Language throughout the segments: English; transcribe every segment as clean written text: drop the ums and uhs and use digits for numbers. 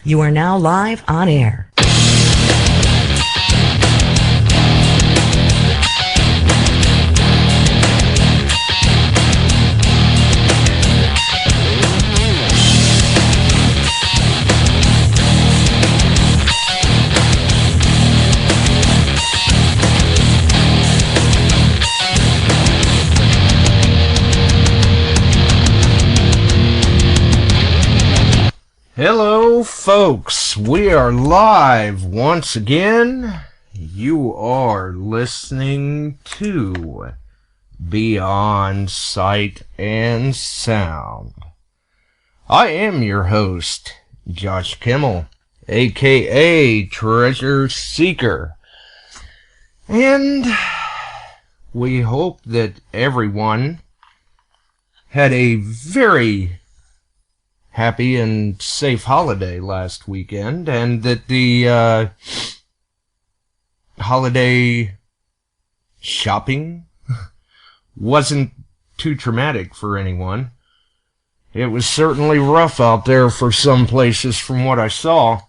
You are now live on air. Hello folks, we are live once again. You are listening to Beyond Sight and Sound. I am your host, Josh Kimmel, aka Treasure Seeker. And we hope that everyone had a very happy and safe holiday last weekend, and that the holiday shopping wasn't too traumatic for anyone. It was certainly rough out there for some places from what I saw.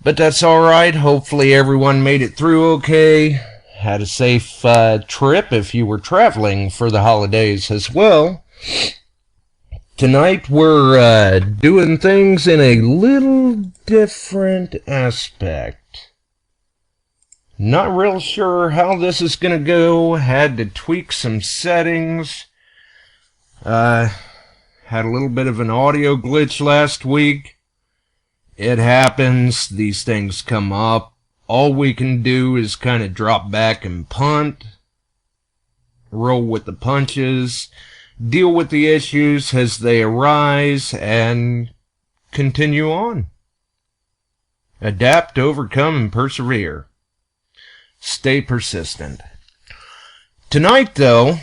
But that's alright. Hopefully everyone made it through okay. Had a safe trip if you were traveling for the holidays as well. Tonight we're doing things in a little different aspect. Not real sure how this is going to go. Had to tweak some settings. Had a little bit of an audio glitch last week. It happens. These things come up. All we can do is kind of drop back and punt. Roll with the punches. Deal with the issues as they arise, and continue on. Adapt, overcome, and persevere. Stay persistent. Tonight, though,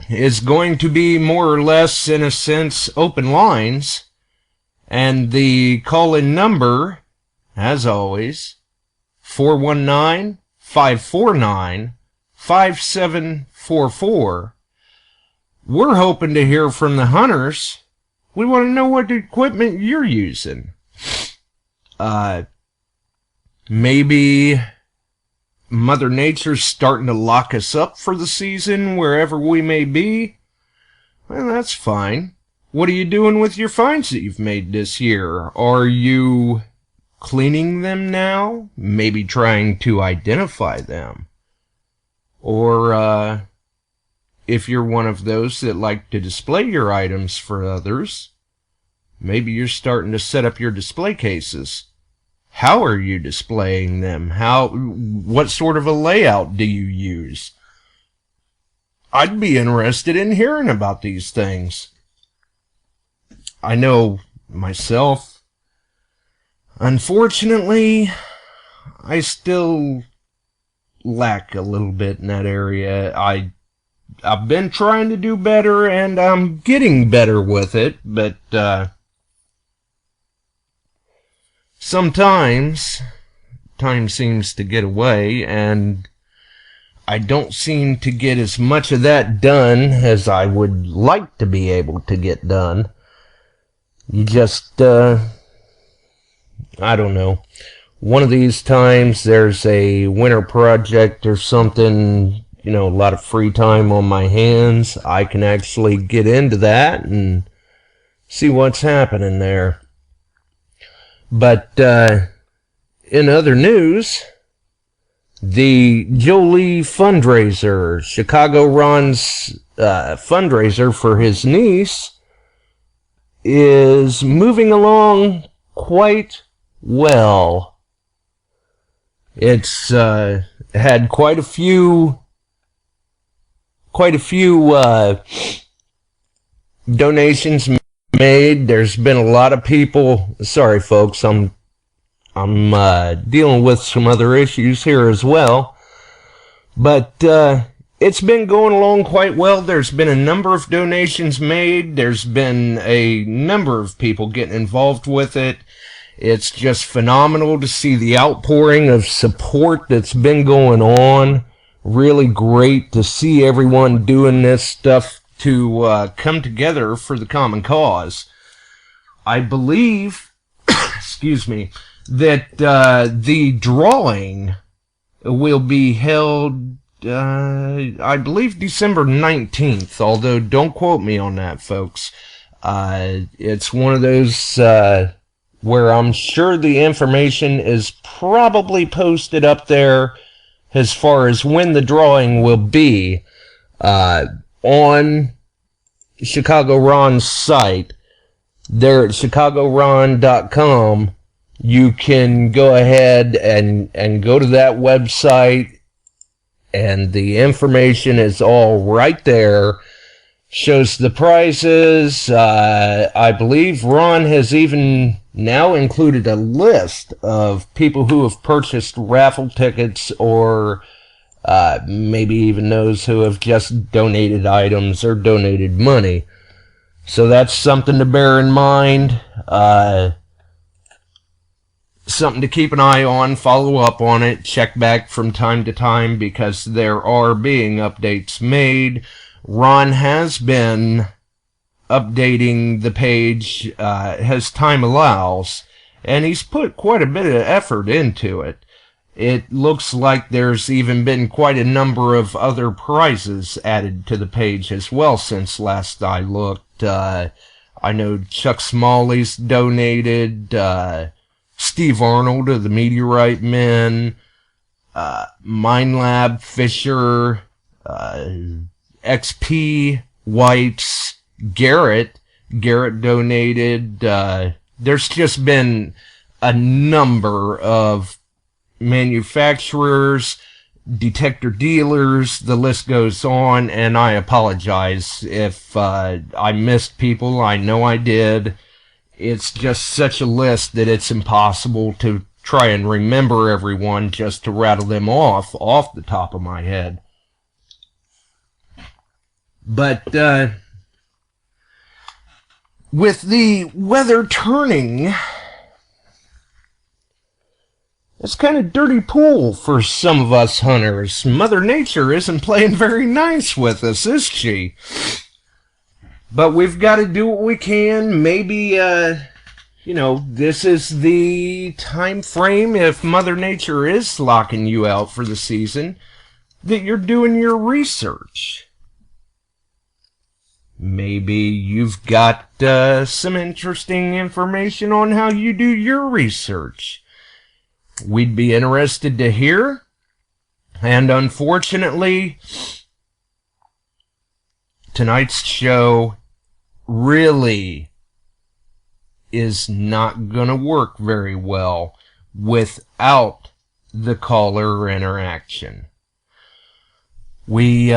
is going to be more or less, in a sense, open lines, and the call-in number, as always, 419-549-5744. We're hoping to hear from the hunters. We want to know what equipment you're using. Maybe Mother Nature's starting to lock us up for the season, wherever we may be. Well, that's fine. What are you doing with your finds that you've made this year? Are you cleaning them now? Maybe trying to identify them? Or, if you're one of those that like to display your items for others, maybe you're starting to set up your display cases. How are you displaying them? What sort of a layout do you use? I'd be interested in hearing about these things. I know myself, unfortunately, I still lack a little bit in that area. I've been trying to do better, and I'm getting better with it, but sometimes time seems to get away, and I don't seem to get as much of that done as I would like to be able to get done. You just, I don't know. One of these times there's a winter project or something, a lot of free time on my hands. I can actually get into that and see what's happening there. But in other news, the Jolie fundraiser, Chicago Ron's fundraiser for his niece, is moving along quite well. It's had quite a few donations made. There's been a lot of people. Sorry, folks, I'm dealing with some other issues here as well. But it's been going along quite well. There's been a number of donations made. There's been a number of people getting involved with it. It's just phenomenal to see the outpouring of support that's been going on. Really great to see everyone doing this stuff to come together for the common cause. I believe excuse me, that the drawing will be held, I believe, December 19th, although don't quote me on that, folks. It's one of those where I'm sure the information is probably posted up there as far as when the drawing will be on Chicago Ron's site. There at chicagoron.com, you can go ahead and go to that website, and the information is all right there. Shows the prizes. I believe Ron has even now included a list of people who have purchased raffle tickets, or maybe even those who have just donated items or donated money. So that's something to bear in mind. Something to keep an eye on, follow up on it, check back from time to time, because there are being updates made. Ron has been updating the page as time allows, and he's put quite a bit of effort into it. It looks like there's even been quite a number of other prizes added to the page as well since last I looked. I know Chuck Smalley's donated, Steve Arnold of the Meteorite Men, Minelab Fisher, XP Whites, Garrett donated. There's just been a number of manufacturers, detector dealers, the list goes on, and I apologize if I missed people. I know I did. It's just such a list that it's impossible to try and remember everyone just to rattle them off the top of my head. But with the weather turning, it's kind of dirty pool for some of us hunters. Mother Nature isn't playing very nice with us, is she? But we've got to do what we can. Maybe, this is the time frame, if Mother Nature is locking you out for the season, that you're doing your research. Maybe you've got some interesting information on how you do your research. We'd be interested to hear. And unfortunately, tonight's show really is not going to work very well without the caller interaction. We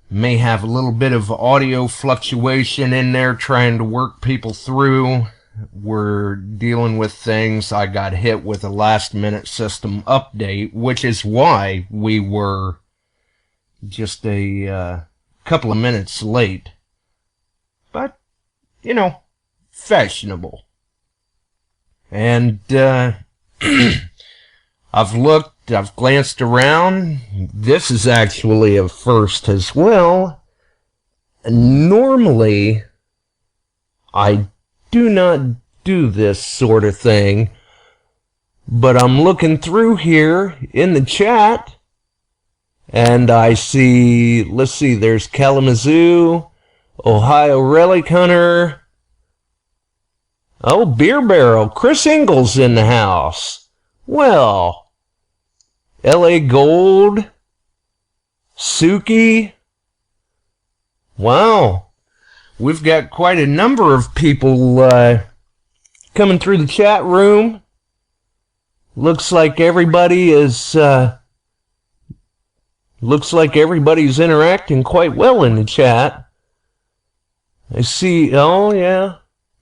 may have a little bit of audio fluctuation in there trying to work people through. We're dealing with things. I got hit with a last-minute system update, which is why we were just a couple of minutes late. But, fashionable. And I've glanced around. This is actually a first as well. Normally, I do not do this sort of thing, but I'm looking through here in the chat, and I see, let's see, there's Kalamazoo, Ohio Relic Hunter, oh, Beer Barrel, Chris Ingalls in the house. Well, LA Gold, Suki, wow. We've got quite a number of people coming through the chat room. Looks like everybody is everybody's interacting quite well in the chat. I see, oh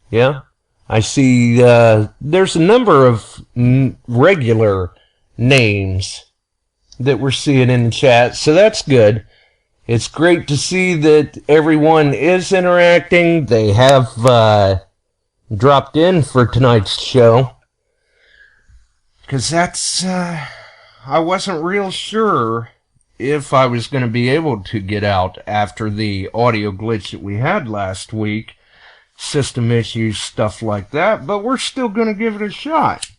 yeah. I see there's a number of regular names that we're seeing in the chat, so that's good. It's great to see that everyone is interacting. They have dropped in for tonight's show. Because I wasn't real sure if I was going to be able to get out after the audio glitch that we had last week. system issues, stuff like that, but we're still going to give it a shot.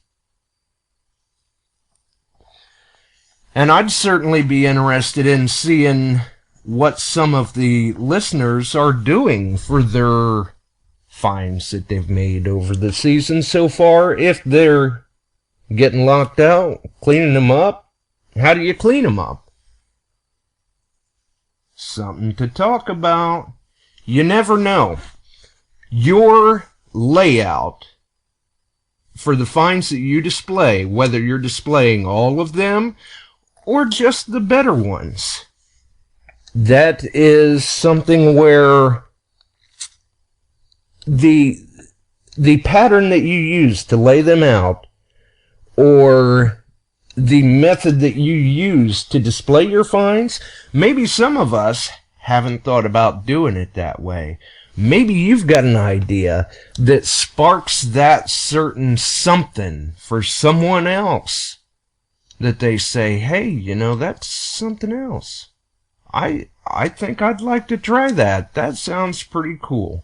And I'd certainly be interested in seeing what some of the listeners are doing for their finds that they've made over the season so far. If they're getting locked out, cleaning them up, how do you clean them up? Something to talk about. You never know. Your layout for the finds that you display, whether you're displaying all of them or just the better ones, that is something where the pattern that you use to lay them out, or the method that you use to display your finds, maybe some of us haven't thought about doing it that way. Maybe you've got an idea that sparks that certain something for someone else, that they say, hey, you know, that's something else. I think I'd like to try that. That sounds pretty cool.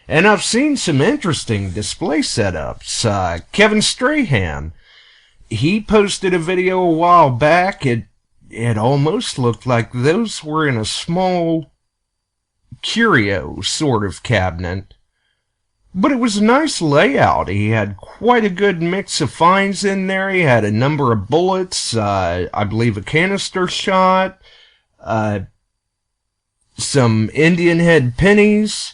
And I've seen some interesting display setups. Kevin Strahan, he posted a video a while back. It almost looked like those were in a small curio sort of cabinet, but it was a nice layout. He had quite a good mix of finds in there. He had a number of bullets, I believe a canister shot, some Indian head pennies,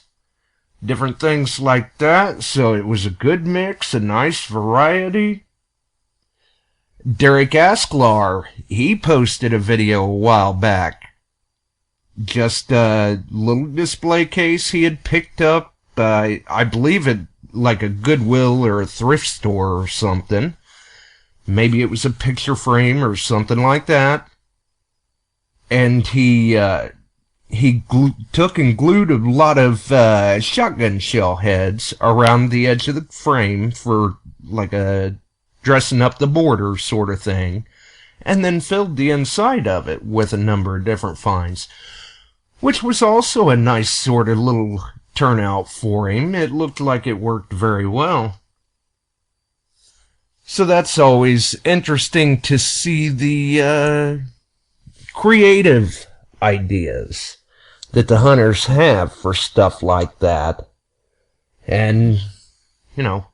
different things like that. So it was a good mix, a nice variety. Derek Asklar, he posted a video a while back. Just a little display case he had picked up, I believe it like a Goodwill or a thrift store or something. Maybe it was a picture frame or something like that. And he took and glued a lot of shotgun shell heads around the edge of the frame for like a dressing up the border sort of thing, and then filled the inside of it with a number of different finds, which was also a nice sort of little turnout for him. It looked like it worked very well. So that's always interesting to see the creative ideas that the hunters have for stuff like that. And, you know,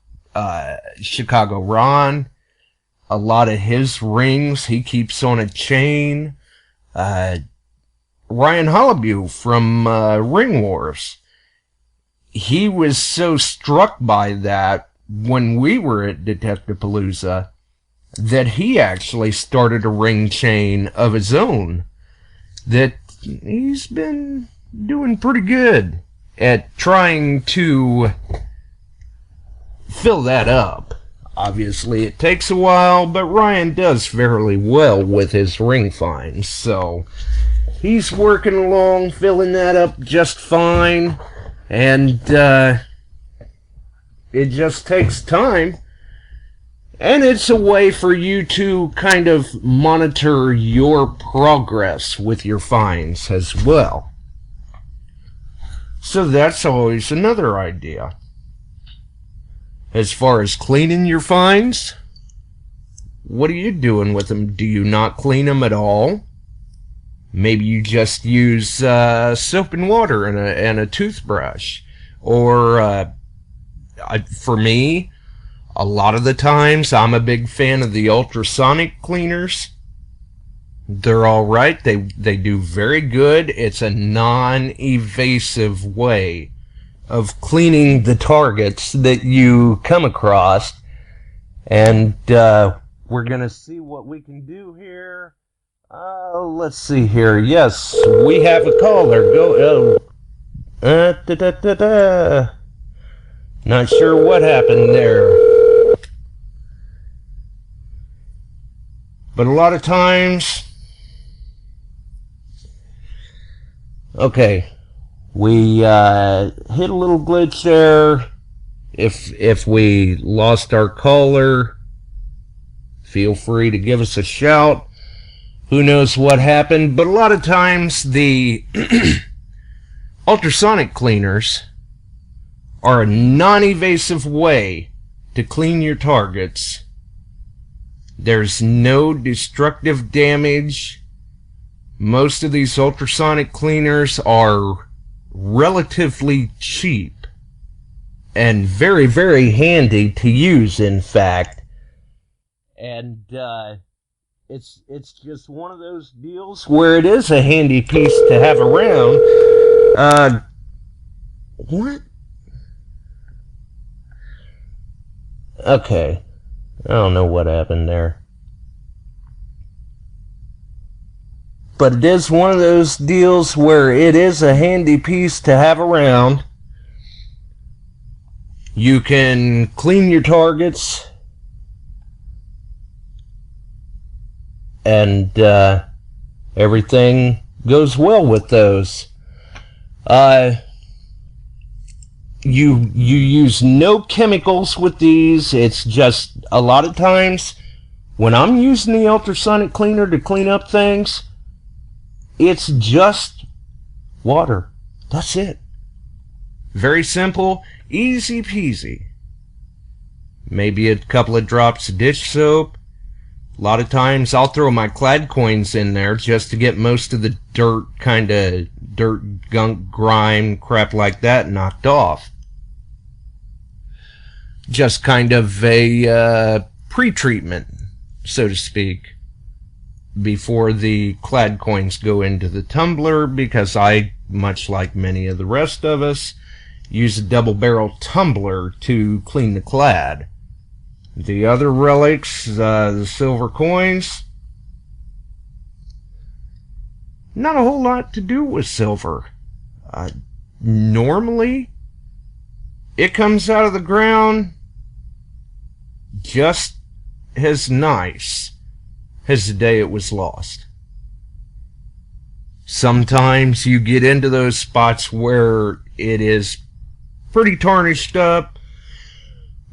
Chicago Ron, a lot of his rings he keeps on a chain. Ryan Hollabew from Ring Wars, he was so struck by that when we were at Detective-Palooza that he actually started a ring chain of his own that he's been doing pretty good at trying to fill that up. Obviously it takes a while, but Ryan does fairly well with his ring finds, so he's working along, filling that up just fine, and it just takes time. And it's a way for you to kind of monitor your progress with your finds as well. So that's always another idea. As far as cleaning your finds, what are you doing with them? Do you not clean them at all? Maybe you just use soap and water and a toothbrush. Or, for me, a lot of the times, I'm a big fan of the ultrasonic cleaners. They're alright. They do very good. It's a non-evasive way of cleaning the targets that you come across. And we're going to see what we can do here. Let's see here. Yes, we have a caller. Go. Not sure what happened there. But a lot of times, okay, we hit a little glitch there. If we lost our caller, feel free to give us a shout. Who knows what happened? But a lot of times the ultrasonic cleaners are a non-evasive way to clean your targets. There's no destructive damage. Most of these ultrasonic cleaners are relatively cheap and very, very handy to use, in fact. And it's just one of those deals where it is a handy piece to have around. What? Okay. I don't know what happened there. But it is one of those deals where it is a handy piece to have around. You can clean your targets, and everything goes well with those. You use no chemicals with these. It's just a lot of times when I'm using the ultrasonic cleaner to clean up things, it's just water. That's it. Very simple, easy peasy. Maybe a couple of drops of dish soap. A lot of times I'll throw my Clad coins in there just to get most of the dirt, gunk, grime, crap like that knocked off. Just kind of a pre-treatment, so to speak, before the Clad coins go into the tumbler, because I, much like many of the rest of us, use a double-barrel tumbler to clean the Clad. The other relics, the silver coins, not a whole lot to do with silver. Normally, it comes out of the ground just as nice as the day it was lost. Sometimes you get into those spots where it is pretty tarnished up,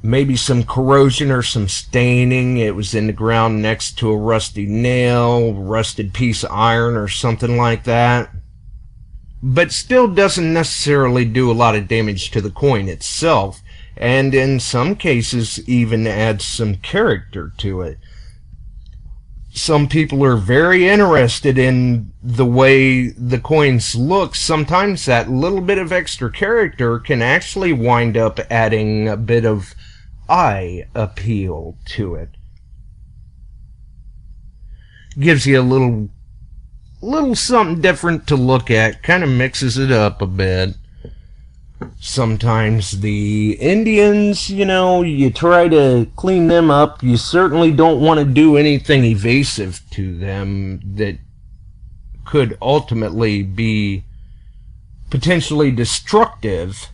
maybe some corrosion or some staining. It was in the ground next to a rusty nail, rusted piece of iron or something like that. But still doesn't necessarily do a lot of damage to the coin itself, and in some cases even adds some character to it. Some people are very interested in the way the coins look. Sometimes that little bit of extra character can actually wind up adding a bit of eye appeal to it. Gives you a little something different to look at, kind of mixes it up a bit. Sometimes the Indians, you try to clean them up. You certainly don't want to do anything evasive to them that could ultimately be potentially destructive.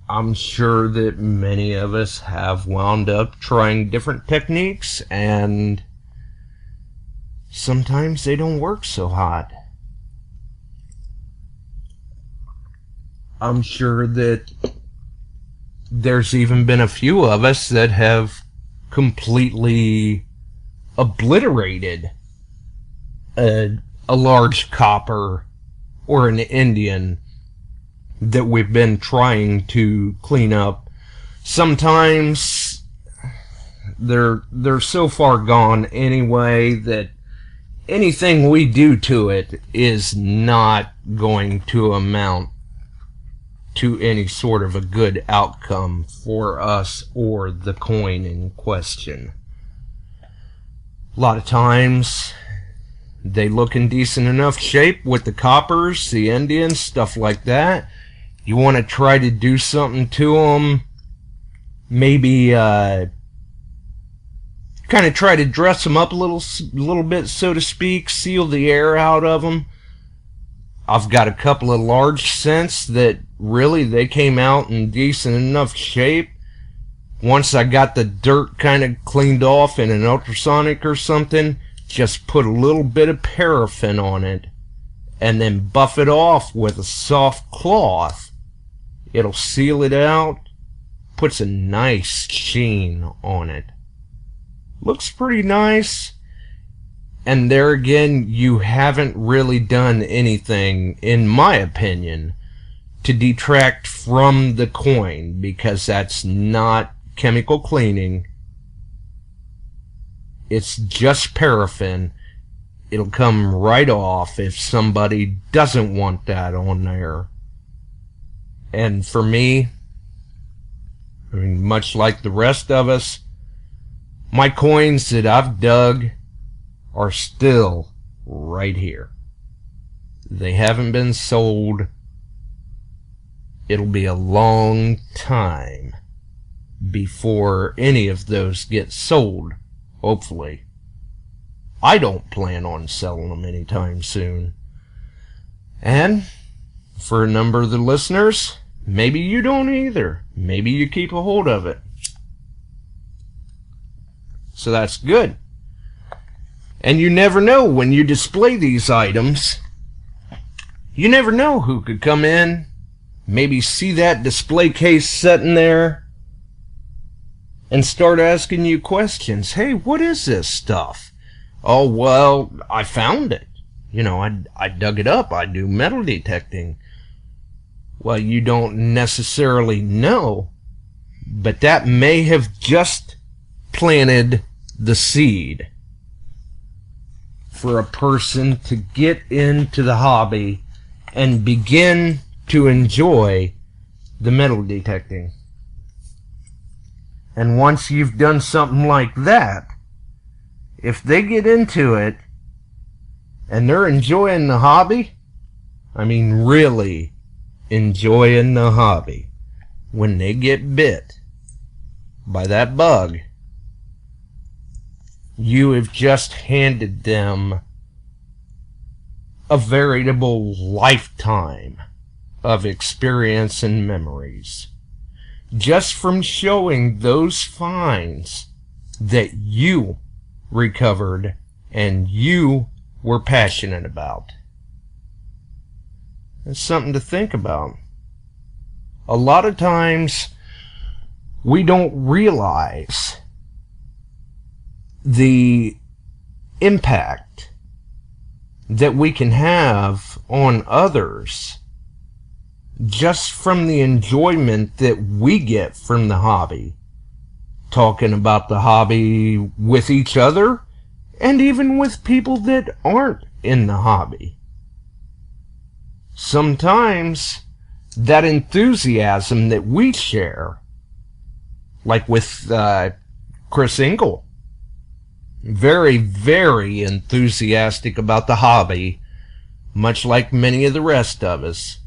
I'm sure that many of us have wound up trying different techniques, and sometimes they don't work so hot. I'm sure that there's even been a few of us that have completely obliterated a large copper or an Indian that we've been trying to clean up. Sometimes they're so far gone anyway that anything we do to it is not going to amount to any sort of a good outcome for us or the coin in question. A lot of times they look in decent enough shape with the coppers, the Indians, stuff like that. You want to try to do something to them, maybe kind of try to dress them up a little bit, so to speak, seal the air out of them. I've got a couple of large cents that really they came out in decent enough shape. Once I got the dirt kind of cleaned off in an ultrasonic or something, just put a little bit of paraffin on it and then buff it off with a soft cloth. It'll seal it out, puts a nice sheen on it. Looks pretty nice. And there again, you haven't really done anything, in my opinion, to detract from the coin, because that's not chemical cleaning. It's just paraffin. It'll come right off if somebody doesn't want that on there. And for me, I mean, much like the rest of us, my coins that I've dug are still right here. They haven't been sold. It'll be a long time before any of those get sold, hopefully. I don't plan on selling them anytime soon. And for a number of the listeners, maybe you don't either. Maybe you keep a hold of it. So that's good. And you never know when you display these items. You never know who could come in, maybe see that display case sitting there, and start asking you questions. Hey, what is this stuff? Oh, well, I found it. You know, I dug it up. I do metal detecting. Well, you don't necessarily know, but that may have just planted the seed for a person to get into the hobby and begin to enjoy the metal detecting. And once you've done something like that, if they get into it and they're enjoying the hobby, I mean really enjoying the hobby, when they get bit by that bug, you have just handed them a veritable lifetime of experience and memories, just from showing those finds that you recovered and you were passionate about. It's something to think about. A lot of times we don't realize the impact that we can have on others just from the enjoyment that we get from the hobby. Talking about the hobby with each other, and even with people that aren't in the hobby. Sometimes that enthusiasm that we share, like with Chris Engel, very, very enthusiastic about the hobby, much like many of the rest of us.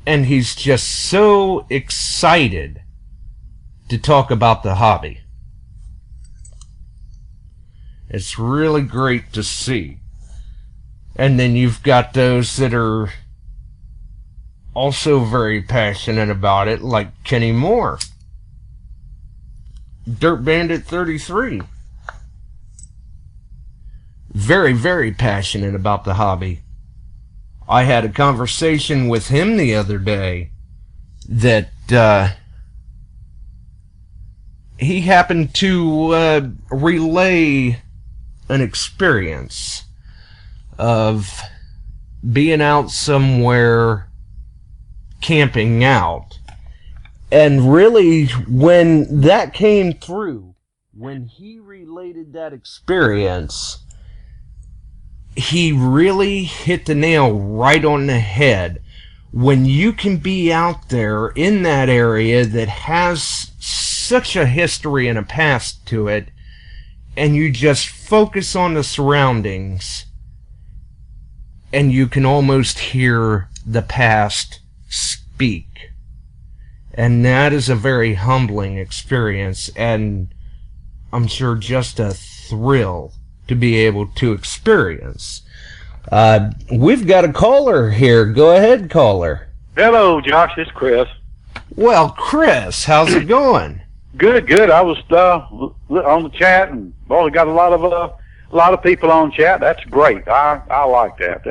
And he's just so excited to talk about the hobby. It's really great to see. And then you've got those that are also very passionate about it, like Kenny Moore, Dirt Bandit 33. Very, very passionate about the hobby. I had a conversation with him the other day that he happened to relay an experience of being out somewhere camping out. And really, when that came through, when he related that experience, he really hit the nail right on the head. When you can be out there in that area that has such a history and a past to it, and you just focus on the surroundings, and you can almost hear the past speak. And that is a very humbling experience, and I'm sure just a thrill to be able to experience. We've got a caller here. Go ahead, caller. Hello, Josh. It's Chris. Well, Chris, how's it going? Good, good. I was on the chat, and boy, we got a lot of people on chat. That's great. I like that.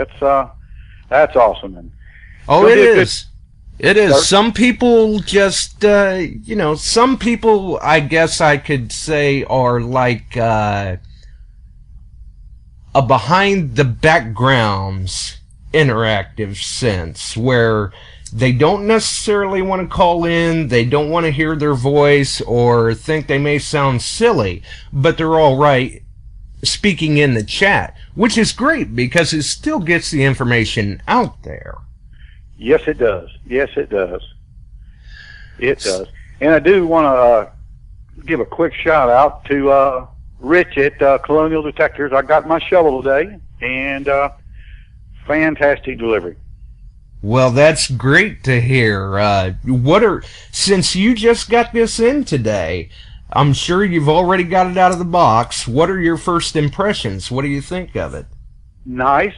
That's awesome. And oh, it is. It is. Some people just, some people, I guess I could say, are like a behind the backgrounds interactive sense, where They don't necessarily want to call in, they don't want to hear their voice, or think they may sound silly, but they're all right speaking in the chat, which is great because it still gets the information out there. Yes, it does. Yes, it does. It does. And I do want to give a quick shout out to Rich at Colonial Detectors. I got my shovel today, and fantastic delivery. Well, that's great to hear. Since you just got this in today, I'm sure you've already got it out of the box. What are your first impressions? What do you think of it? Nice,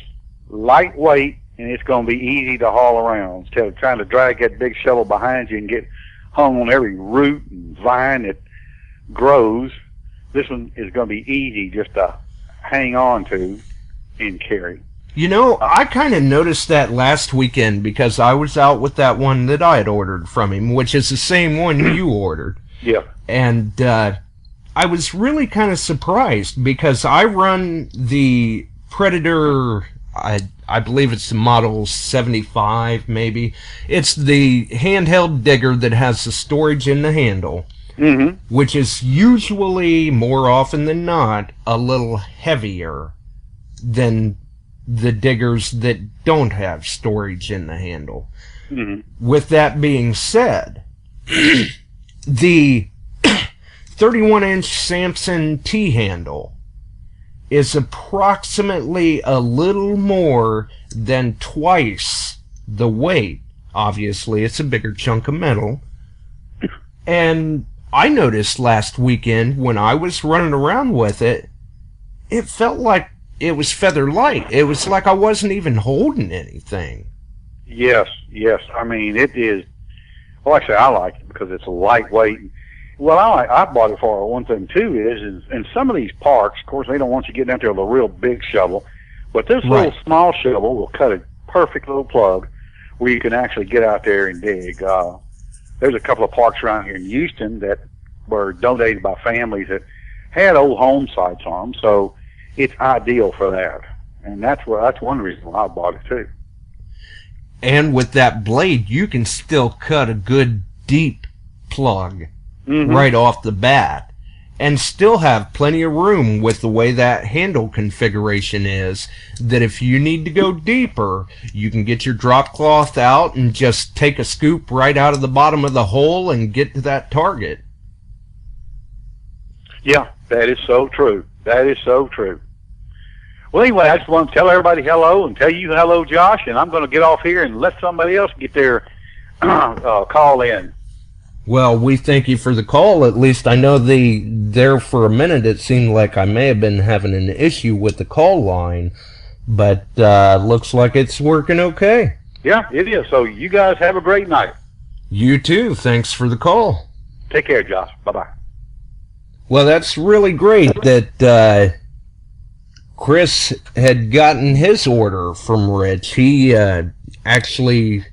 lightweight, and it's going to be easy to haul around instead of trying to drag that big shovel behind you and get hung on every root and vine that grows. This one is going to be easy just to hang on to and carry. You know, I kind of noticed that last weekend because I was out with that one that I had ordered from him, which is the same one you ordered. Yeah. And I was really kind of surprised because I run the Predator, I believe it's the Model 75 maybe. It's the handheld digger that has the storage in the handle, which is usually, more often than not, a little heavier than the diggers that don't have storage in the handle. With that being said, the 31-inch Samson T-handle is approximately a little more than twice the weight. Obviously, it's a bigger chunk of metal. And I noticed last weekend when I was running around with it, it felt like it was feather light. It was like I wasn't even holding anything. Yes, yes. I mean, it is. Well, actually, I like it because it's a lightweight. Well, I bought it for one thing too is in some of these parks, of course, they don't want you getting out there with a real big shovel, but this little small shovel will cut a perfect little plug where you can actually get out there and dig. There's a couple of parks around here in Houston that were donated by families that had old home sites on them, so it's ideal for that, and that's one reason why I bought it too. And with that blade, you can still cut a good deep plug right off the bat, and still have plenty of room with the way that handle configuration is, that if you need to go deeper, you can get your drop cloth out and just take a scoop right out of the bottom of the hole and get to that target. Yeah, that is so true. That is so true. Well, anyway, I just want to tell everybody hello and tell you hello, Josh, and I'm going to get off here and let somebody else get their call in. Well, we thank you for the call. At least I know there for a minute it seemed like I may have been having an issue with the call line, but looks like it's working okay. Yeah, it is. So you guys have a great night. You too. Thanks for the call. Take care, Josh. Bye-bye. Well, that's really great that Chris had gotten his order from Rich. He actually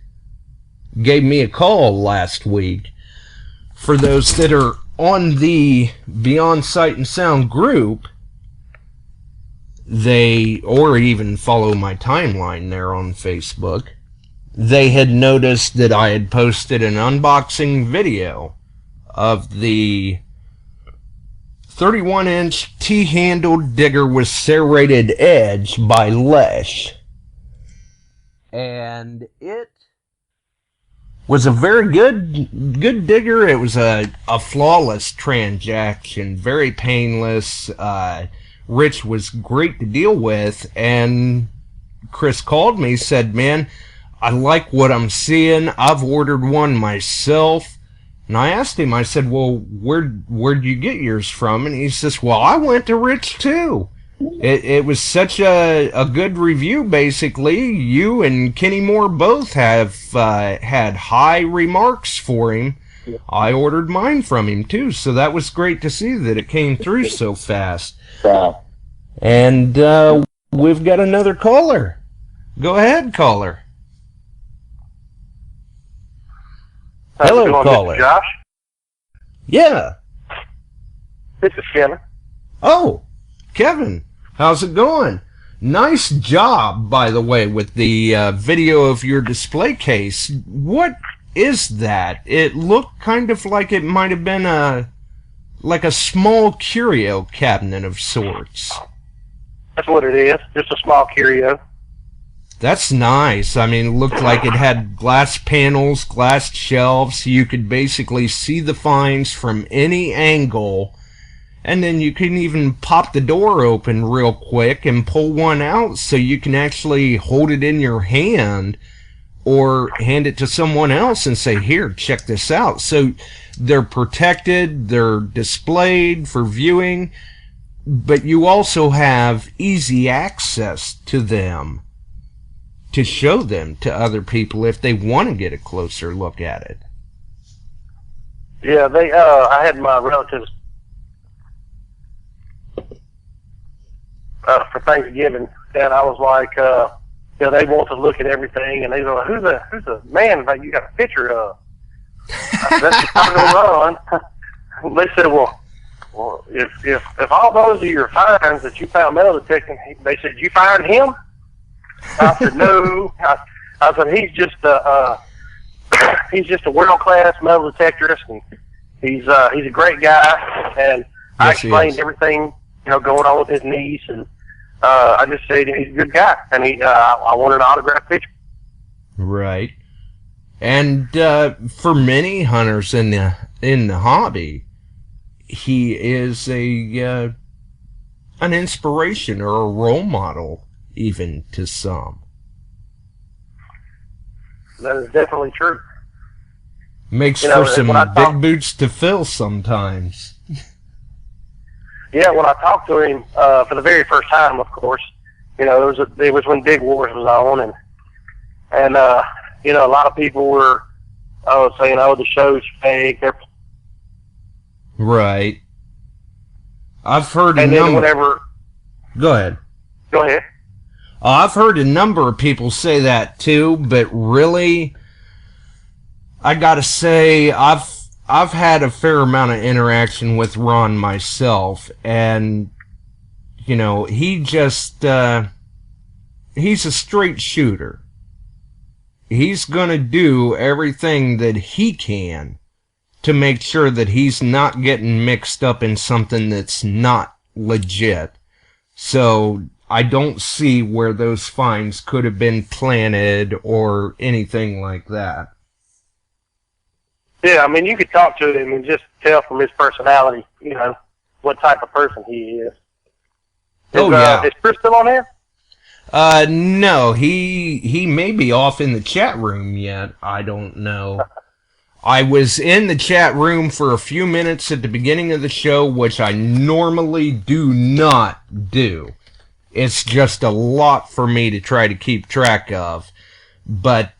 gave me a call last week. For those that are on the Beyond Sight and Sound group, or even follow my timeline there on Facebook, they had noticed that I had posted an unboxing video of the 31-inch T-handled digger with serrated edge by Lesh. And it was a very good digger. It was a flawless transaction, very painless. Rich was great to deal with, and Chris called me, said, man, I like what I'm seeing. I've ordered one myself. And I asked him, I said, well, where'd you get yours from? And he says, well, I went to Rich too. It was such a good review, basically. You and Kenny Moore both have had high remarks for him. I ordered mine from him, too, so that was great to see that it came through so fast. And we've got another caller. Go ahead, caller. Hello, caller. Josh? Yeah. This is Kevin. Oh, Kevin. How's it going? Nice job, by the way, with the video of your display case. What is that? It looked kind of like it might have been like a small curio cabinet of sorts. That's what it is. Just a small curio. That's nice. I mean, it looked like it had glass panels, glass shelves. You could basically see the finds from any angle. And then you can even pop the door open real quick and pull one out so you can actually hold it in your hand or hand it to someone else and say, here, check this out. So they're protected, they're displayed for viewing, but you also have easy access to them to show them to other people if they want to get a closer look at it. Yeah, I had my relatives for Thanksgiving, and I was like, they want to look at everything, and they were like, who's the man that you got a picture of? I said, that's just not going to run. They said, well, if all those are your finds that you found metal detecting, they said, you find him? I said, no. I said, he's just a world-class metal detectorist, and he's a great guy, and I explained everything, going on with his niece, and I just said he's a good guy, and I wanted an autographed picture. Right. And for many hunters in the hobby, he is an inspiration or a role model, even to some. That is definitely true. Makes for some big boots to fill sometimes. Yeah, when I talked to him for the very first time, of course, it was when Big Wars was on, and a lot of people were saying, "Oh, the show's fake." Right. I've heard and then whenever. Go ahead. Go ahead. I've heard a number of people say that too, but really, I gotta say, I've had a fair amount of interaction with Ron myself, and, he just, he's a straight shooter. He's gonna do everything that he can to make sure that he's not getting mixed up in something that's not legit. So, I don't see where those finds could have been planted or anything like that. Yeah, I mean, you could talk to him and just tell from his personality, what type of person he is. Is Chris still on there? No, he may be off in the chat room yet. I don't know. I was in the chat room for a few minutes at the beginning of the show, which I normally do not do. It's just a lot for me to try to keep track of. But,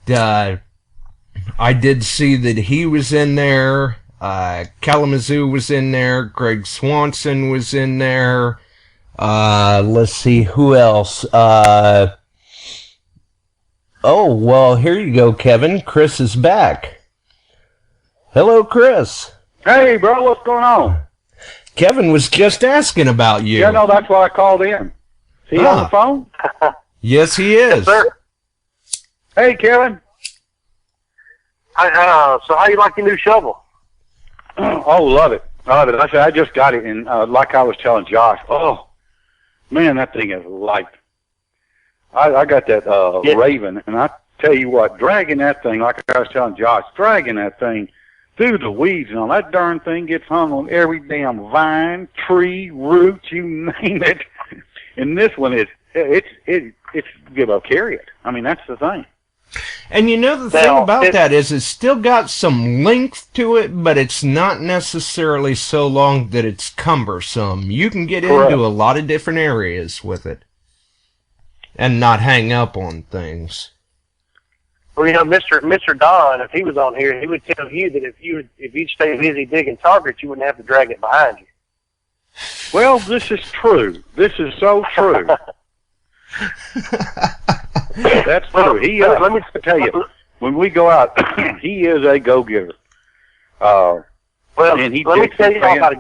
I did see that he was in there, Kalamazoo was in there, Greg Swanson was in there, let's see, who else? Oh, well, here you go, Kevin. Chris is back. Hello, Chris. Hey, bro, what's going on? Kevin was just asking about you. Yeah, no, that's why I called in. Is he on the phone? Yes, he is. Yes, sir. Hey, Kevin. So how you like your new shovel? Oh, love it. Love it. I just got it, and like I was telling Josh, oh, man, that thing is light. I got that Raven, and I tell you what, dragging that thing, like I was telling Josh, dragging that thing through the weeds, and all that darn thing gets hung on every damn vine, tree, root, you name it. And this one it's give up, carry it. I mean, that's the thing. And the thing about that is it's still got some length to it, but it's not necessarily so long that it's cumbersome. You can get into a lot of different areas with it and not hang up on things. Well, Mr. Don, if he was on here, he would tell you that if you'd stay busy digging targets, you wouldn't have to drag it behind you. Well, this is true. This is so true. That's true. Let me tell you, when we go out, he is a go-getter. Well, and let me tell you about a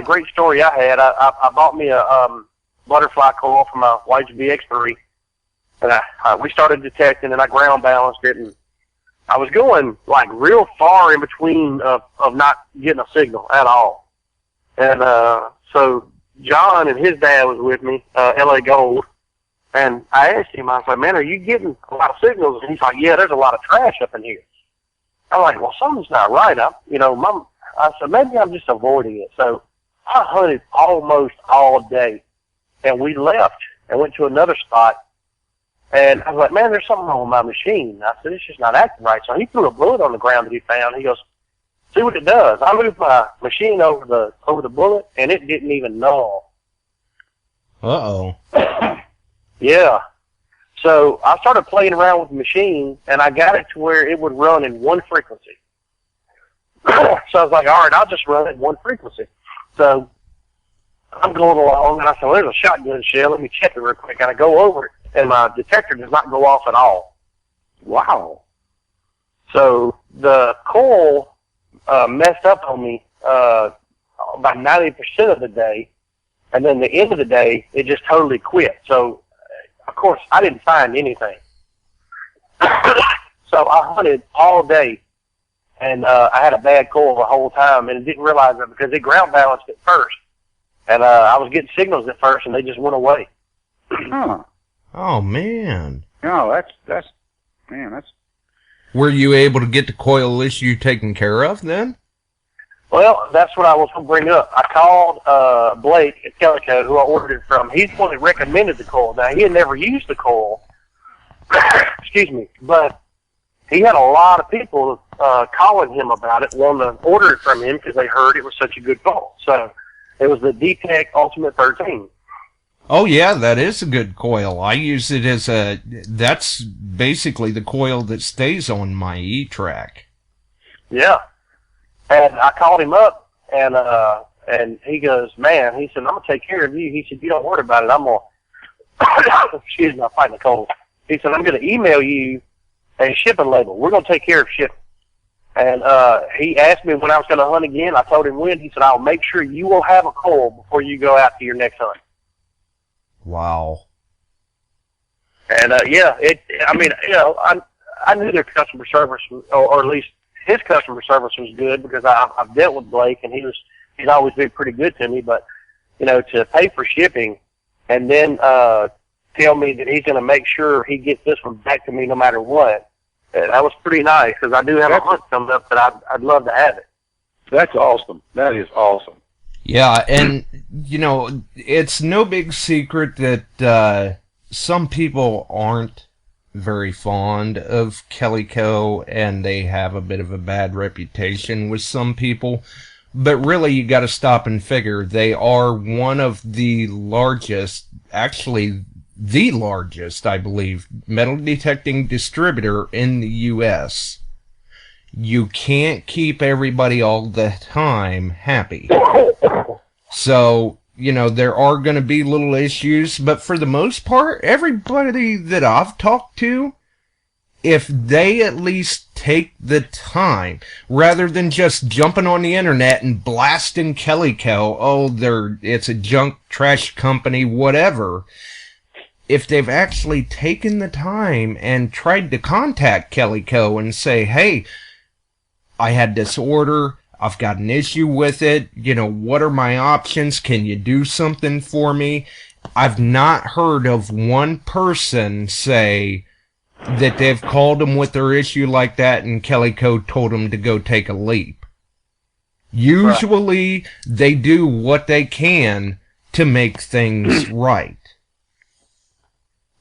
great story I had. I bought me a butterfly coil from my YGBX3, and we started detecting, and I ground balanced it, and I was going like real far in between of not getting a signal at all. And so John and his dad was with me, LA Gold, and I asked him, I was like, man, are you getting a lot of signals? And he's like, yeah, there's a lot of trash up in here. I'm like, well, something's not right. I said, maybe I'm just avoiding it. So I hunted almost all day, and we left and went to another spot. And I was like, man, there's something wrong with my machine. I said, it's just not acting right. So he threw a bullet on the ground that he found. He goes, see what it does. I moved my machine over the bullet, and it didn't even gnaw. Uh-oh. Yeah. So I started playing around with the machine, and I got it to where it would run in one frequency. So I was like, all right, I'll just run it in one frequency. So I'm going along, and I said, well, there's a shotgun shell. Let me check it real quick. And I go over it, and my detector does not go off at all. Wow. So the coil messed up on me about 90% of the day, and then the end of the day, it just totally quit. So, of course, I didn't find anything. So I hunted all day, and I had a bad coil the whole time, and didn't realize it because it ground balanced at first. And I was getting signals at first, and they just went away. Huh. Oh, man. No, that's. Were you able to get the coil issue taken care of then? Well, that's what I was going to bring up. I called Blake at Calico, who I ordered it from. He's the one that recommended the coil. Now, he had never used the coil, excuse me, but he had a lot of people calling him about it, wanting to order it from him because they heard it was such a good coil. So it was the D-Tech Ultimate 13. Oh, yeah, that is a good coil. I use it as that's basically the coil that stays on my E-Track. Yeah. And I called him up, and he goes, man, he said, I'm going to take care of you. He said, you don't worry about it. I'm going to, excuse me, I'm fighting the cold. He said, I'm going to email you a shipping label. We're going to take care of shipping. And he asked me when I was going to hunt again. I told him when. He said, I'll make sure you will have a coil before you go out to your next hunt. Wow. And, yeah, I knew their customer service, or at least his customer service was good because I've dealt with Blake, and he's always been pretty good to me. But, to pay for shipping and then tell me that he's going to make sure he gets this one back to me no matter what, that was pretty nice because I do have a hunt coming up that I'd love to have it. That's awesome. That is awesome. Yeah, and, it's no big secret that some people aren't very fond of Calico, and they have a bit of a bad reputation with some people. But really, you got to stop and figure they are one of the largest, actually the largest, I believe, metal detecting distributor in the U.S. You can't keep everybody all the time happy. So, there are going to be little issues, but for the most part, everybody that I've talked to, if they at least take the time, rather than just jumping on the internet and blasting Calico, it's a junk trash company, whatever, if they've actually taken the time and tried to contact Calico and say, hey, I had this order, I've got an issue with it, what are my options? Can you do something for me? I've not heard of one person say that they've called them with their issue like that and Calico told them to go take a leap. Usually, they do what they can to make things right.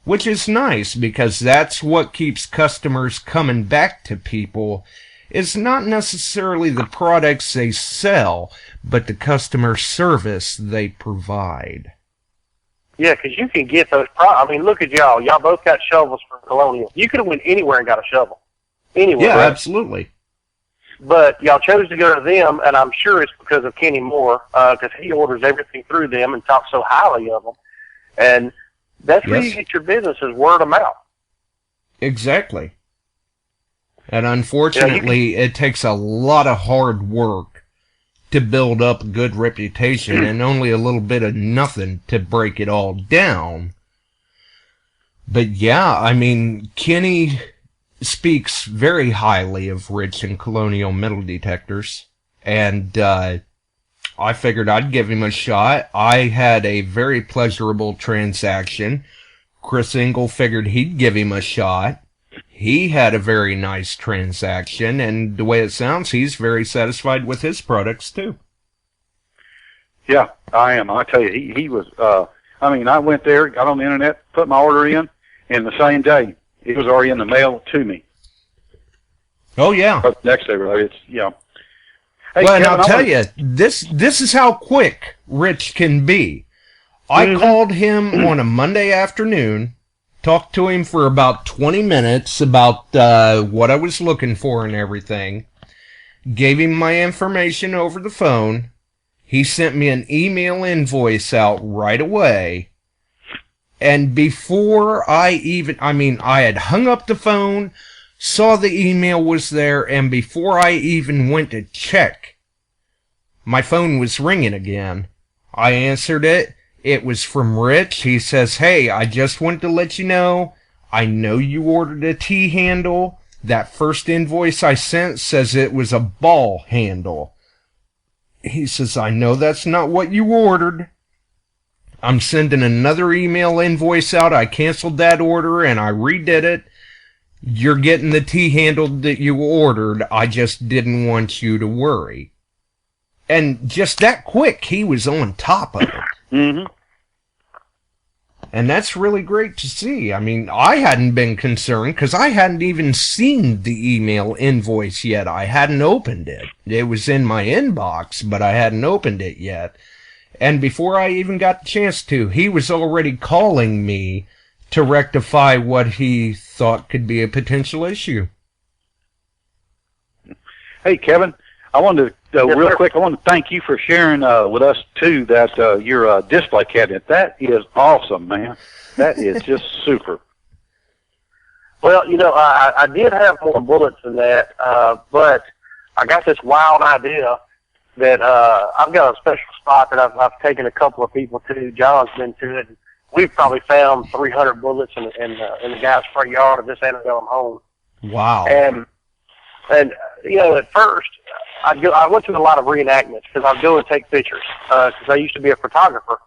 Which is nice, because that's what keeps customers coming back to people. It's not necessarily the products they sell, but the customer service they provide. Yeah, because you can get those I mean, look at y'all. Y'all both got shovels from Colonial. You could have went anywhere and got a shovel. Anywhere. Yeah, right? Absolutely. But y'all chose to go to them, and I'm sure it's because of Kenny Moore, because he orders everything through them and talks so highly of them. And that's where you get your business, is word of mouth. Exactly. And unfortunately, it takes a lot of hard work to build up a good reputation and only a little bit of nothing to break it all down. But yeah, I mean, Kenny speaks very highly of Rich and Colonial metal detectors, and I figured I'd give him a shot. I had a very pleasurable transaction. Chris Engel figured he'd give him a shot. He had a very nice transaction, and the way it sounds, he's very satisfied with his products, too. Yeah, I am. I tell you, he was, I mean, I went there, got on the internet, put my order in, and the same day, it was already in the mail to me. Oh, yeah. But next day, really, it's, you know. Hey, well, and Kevin, I'll tell you, this is how quick Rich can be. I called him on a Monday afternoon, talked to him for about 20 minutes about what I was looking for and everything, gave him my information over the phone. He sent me an email invoice out right away. And before I had hung up the phone, saw the email was there, and before I even went to check, my phone was ringing again. I answered it. It was from Rich. He says, "Hey, I just wanted to let you know, I know you ordered a T-handle. That first invoice I sent says it was a ball handle." He says, "I know that's not what you ordered. I'm sending another email invoice out. I canceled that order and I redid it. You're getting the T-handle that you ordered. I just didn't want you to worry." And just that quick, he was on top of it. Mm-hmm. And that's really great to see. I mean, I hadn't been concerned because I hadn't even seen the email invoice yet. I hadn't opened it. It was in my inbox, but I hadn't opened it yet. And before I even got the chance to, he was already calling me to rectify what he thought could be a potential issue. Hey, Kevin, I wanted to, real quick, I want to thank you for sharing with us, too, that your display cabinet. That is awesome, man. That is just super. Well, you know, I did have more bullets than that, but I got this wild idea that I've got a special spot that I've taken a couple of people to. John's been to it. We've probably found 300 bullets in the guy's front yard of this antebellum home. Wow. And you know, at first, I went to a lot of reenactments because I'd go and take pictures because I used to be a photographer.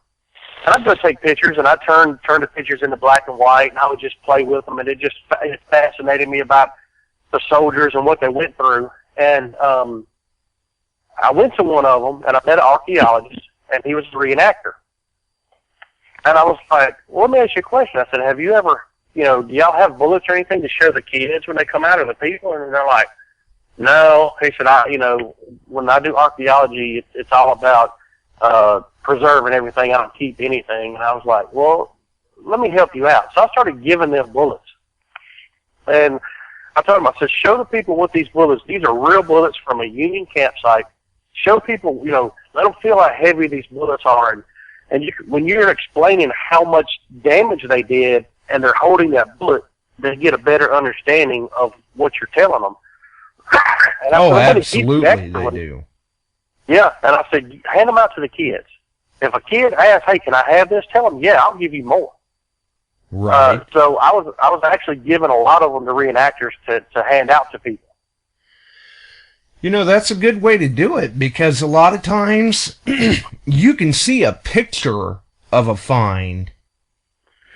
And I'd go take pictures, and I'd turn the pictures into black and white, and I would just play with them, and it fascinated me about the soldiers and what they went through. And I went to one of them, and I met an archaeologist, and he was a reenactor. And I was like, well, let me ask you a question. I said, have you ever, you know, do y'all have bullets or anything to show the kids when they come out, or the people? And they're like, no. He said, you know, when I do archaeology, it's all about preserving everything. I don't keep anything. And I was like, well, let me help you out. So I started giving them bullets. And I told them, I said, show the people what these bullets, these are real bullets from a Union campsite. Show people, you know, let them feel how heavy these bullets are. And when you're explaining how much damage they did and they're holding that bullet, they get a better understanding of what you're telling them. And absolutely they do. Yeah, and I said, hand them out to the kids. If a kid asks, hey, can I have this? Tell them, yeah, I'll give you more. Right. So I was actually giving a lot of them to reenactors to hand out to people. You know, that's a good way to do it, because a lot of times you can see a picture of a find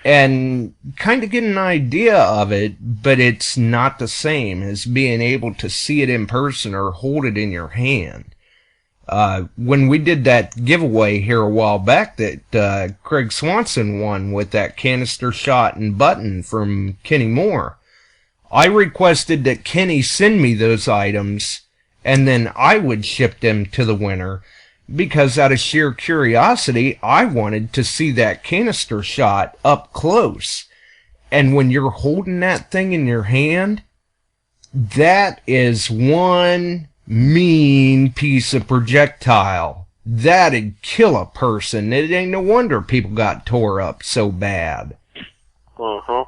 and kind of get an idea of it, but it's not the same as being able to see it in person or hold it in your hand. When we did that giveaway here a while back that Craig Swanson won with that canister shot and button from Kenny Moore, I requested that Kenny send me those items and then I would ship them to the winner, because out of sheer curiosity, I wanted to see that canister shot up close. And when you're holding that thing in your hand, that is one mean piece of projectile. That'd kill a person. It ain't no wonder people got tore up so bad. Uh-huh.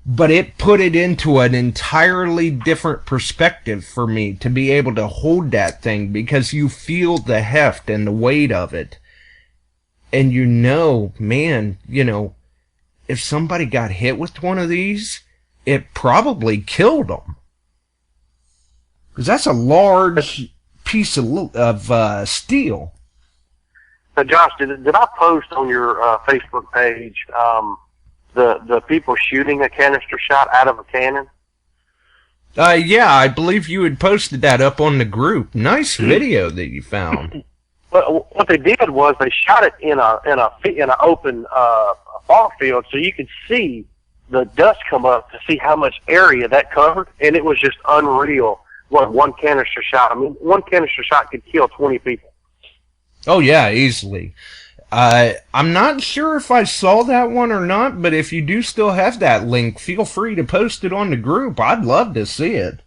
But it put it into an entirely different perspective for me to be able to hold that thing, because you feel the heft and the weight of it. And you know, man, you know, if somebody got hit with one of these, it probably killed them. Because that's a large piece of steel. So, Josh, did I post on your Facebook page the people shooting a canister shot out of a cannon? Yeah, I believe you had posted that up on the group. Nice video that you found. But what they did was they shot it in an open ball field, so you could see the dust come up to see how much area that covered, and it was just unreal. What one canister shot? I mean, one canister shot could kill 20 people. Oh yeah, easily. I'm not sure if I saw that one or not, but if you do still have that link, feel free to post it on the group. I'd love to see it.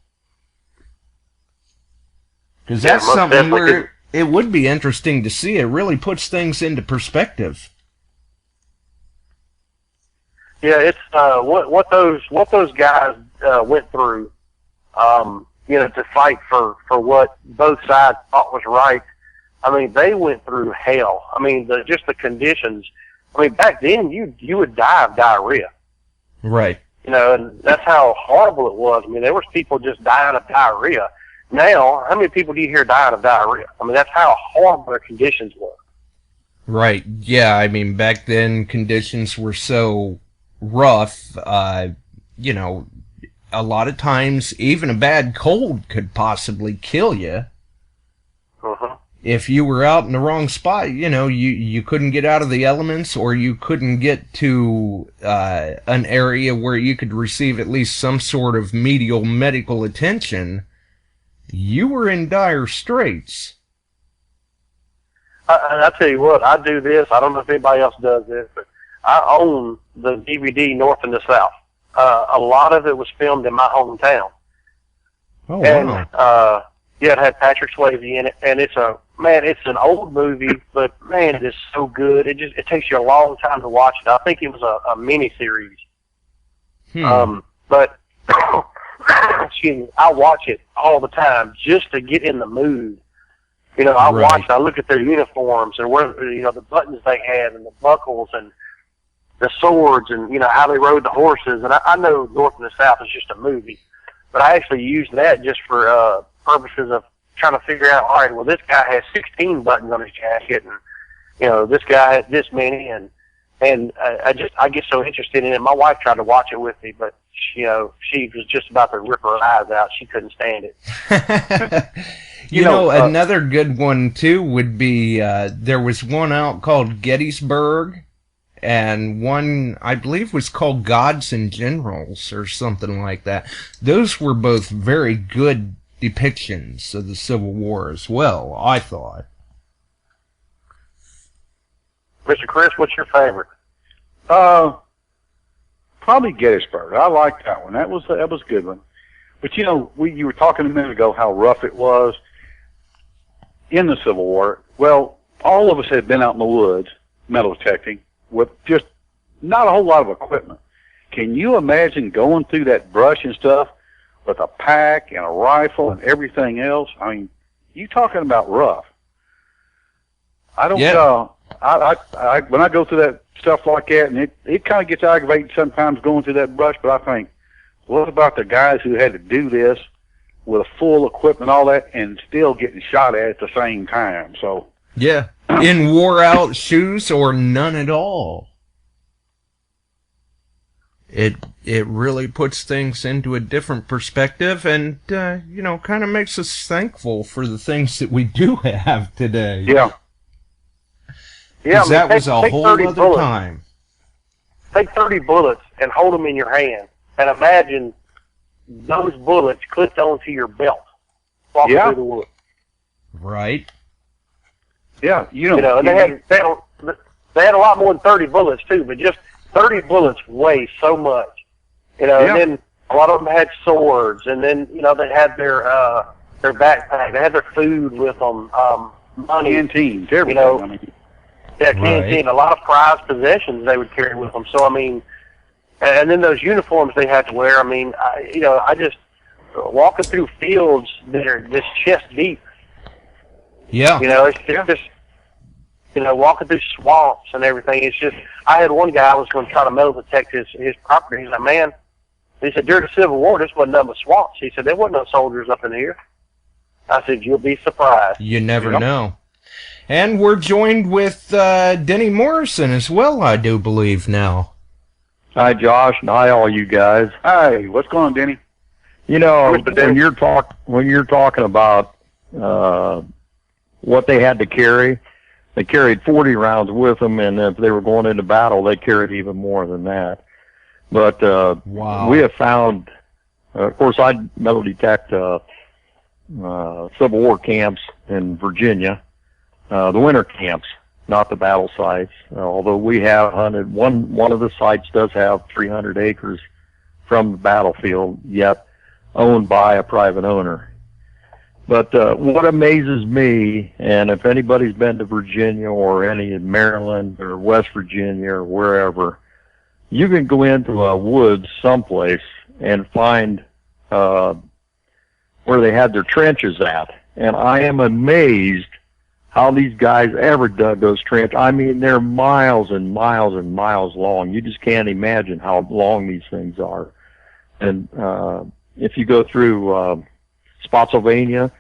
Because that's something where it would be interesting to see. It really puts things into perspective. Yeah, it's what those guys went through, to fight for what both sides thought was right. I mean, they went through hell. I mean, just the conditions. I mean, back then you would die of diarrhea. Right. You know, and that's how horrible it was. I mean, there was people just dying of diarrhea. Now, how many people do you hear dying of diarrhea? I mean, that's how horrible their conditions were. Right. Yeah, I mean, back then conditions were so rough, you know, a lot of times even a bad cold could possibly kill you. Uh-huh. If you were out in the wrong spot, you know, you couldn't get out of the elements, or you couldn't get to an area where you could receive at least some sort of medical attention, you were in dire straits. I tell you what, I do this. I don't know if anybody else does this, but I own the DVD North and the South. A lot of it was filmed in my hometown. Oh, and, wow. Yeah, it had Patrick Swayze in it, and it's an old movie, but man, it is so good. It takes you a long time to watch it. I think it was a mini series. But excuse me, I watch it all the time just to get in the mood. You know, I look at their uniforms and where, the buttons they had and the buckles and the swords and, how they rode the horses. And I know North and the South is just a movie, but I actually use that just for purposes of trying to figure out, all right, well, this guy has 16 buttons on his jacket, and, this guy has this many, and I get so interested in it. My wife tried to watch it with me, but, she was just about to rip her eyes out. She couldn't stand it. You know, another good one, too, would be, there was one out called Gettysburg, and one, I believe, was called Gods and Generals, or something like that. Those were both very good depictions of the Civil War as well, I thought. Mr. Chris, what's your favorite? Probably Gettysburg. I like that one. That was a good one. But you were talking a minute ago how rough it was in the Civil War. Well, all of us had been out in the woods metal detecting with just not a whole lot of equipment. Can you imagine going through that brush and stuff with a pack and a rifle and everything else? I mean, you talking about rough. I don't know. I when I go through that stuff like that, and it kind of gets aggravating sometimes going through that brush, but I think, what about the guys who had to do this with full equipment, all that, and still getting shot at the same time? So yeah, in wore out shoes or none at all. It really puts things into a different perspective, and kind of makes us thankful for the things that we do have today. Yeah. Yeah, that was a whole other time. Take 30 bullets and hold them in your hand, and imagine those bullets clipped onto your belt walking through the woods. Right. Yeah, and they had a lot more than 30 bullets too, but just 30 bullets weigh so much. And then a lot of them had swords, and then they had their backpack, they had their food with them, money, canteens, everything. Canteen, a lot of prized possessions they would carry with them. So I mean, And then those uniforms they had to wear. I mean, I just walking through fields that are just chest deep. Yeah. It's just walking through swamps and everything. It's just, I had one guy I was going to try to metal detect his property. He's like, man, he said, during the Civil War, this wasn't nothing but swamps. He said, there wasn't no soldiers up in here. I said, you'll be surprised. You never know. And we're joined with Denny Morrison as well, I do believe now. Hi, Josh, and hi, all you guys. Hey, what's going on, Denny? When you're talking about what they had to carry, they carried 40 rounds with them, and if they were going into battle, they carried even more than that. But wow. We have found, of course, I metal detect Civil War camps in Virginia, the winter camps, not the battle sites. Although we have hunted, one of the sites does have 300 acres from the battlefield, yet owned by a private owner. But what amazes me, and if anybody's been to Virginia or any in Maryland or West Virginia or wherever, you can go into a woods someplace and find where they had their trenches at. And I am amazed how these guys ever dug those trenches. I mean, they're miles and miles and miles long. You just can't imagine how long these things are. And if you go through Spotsylvania,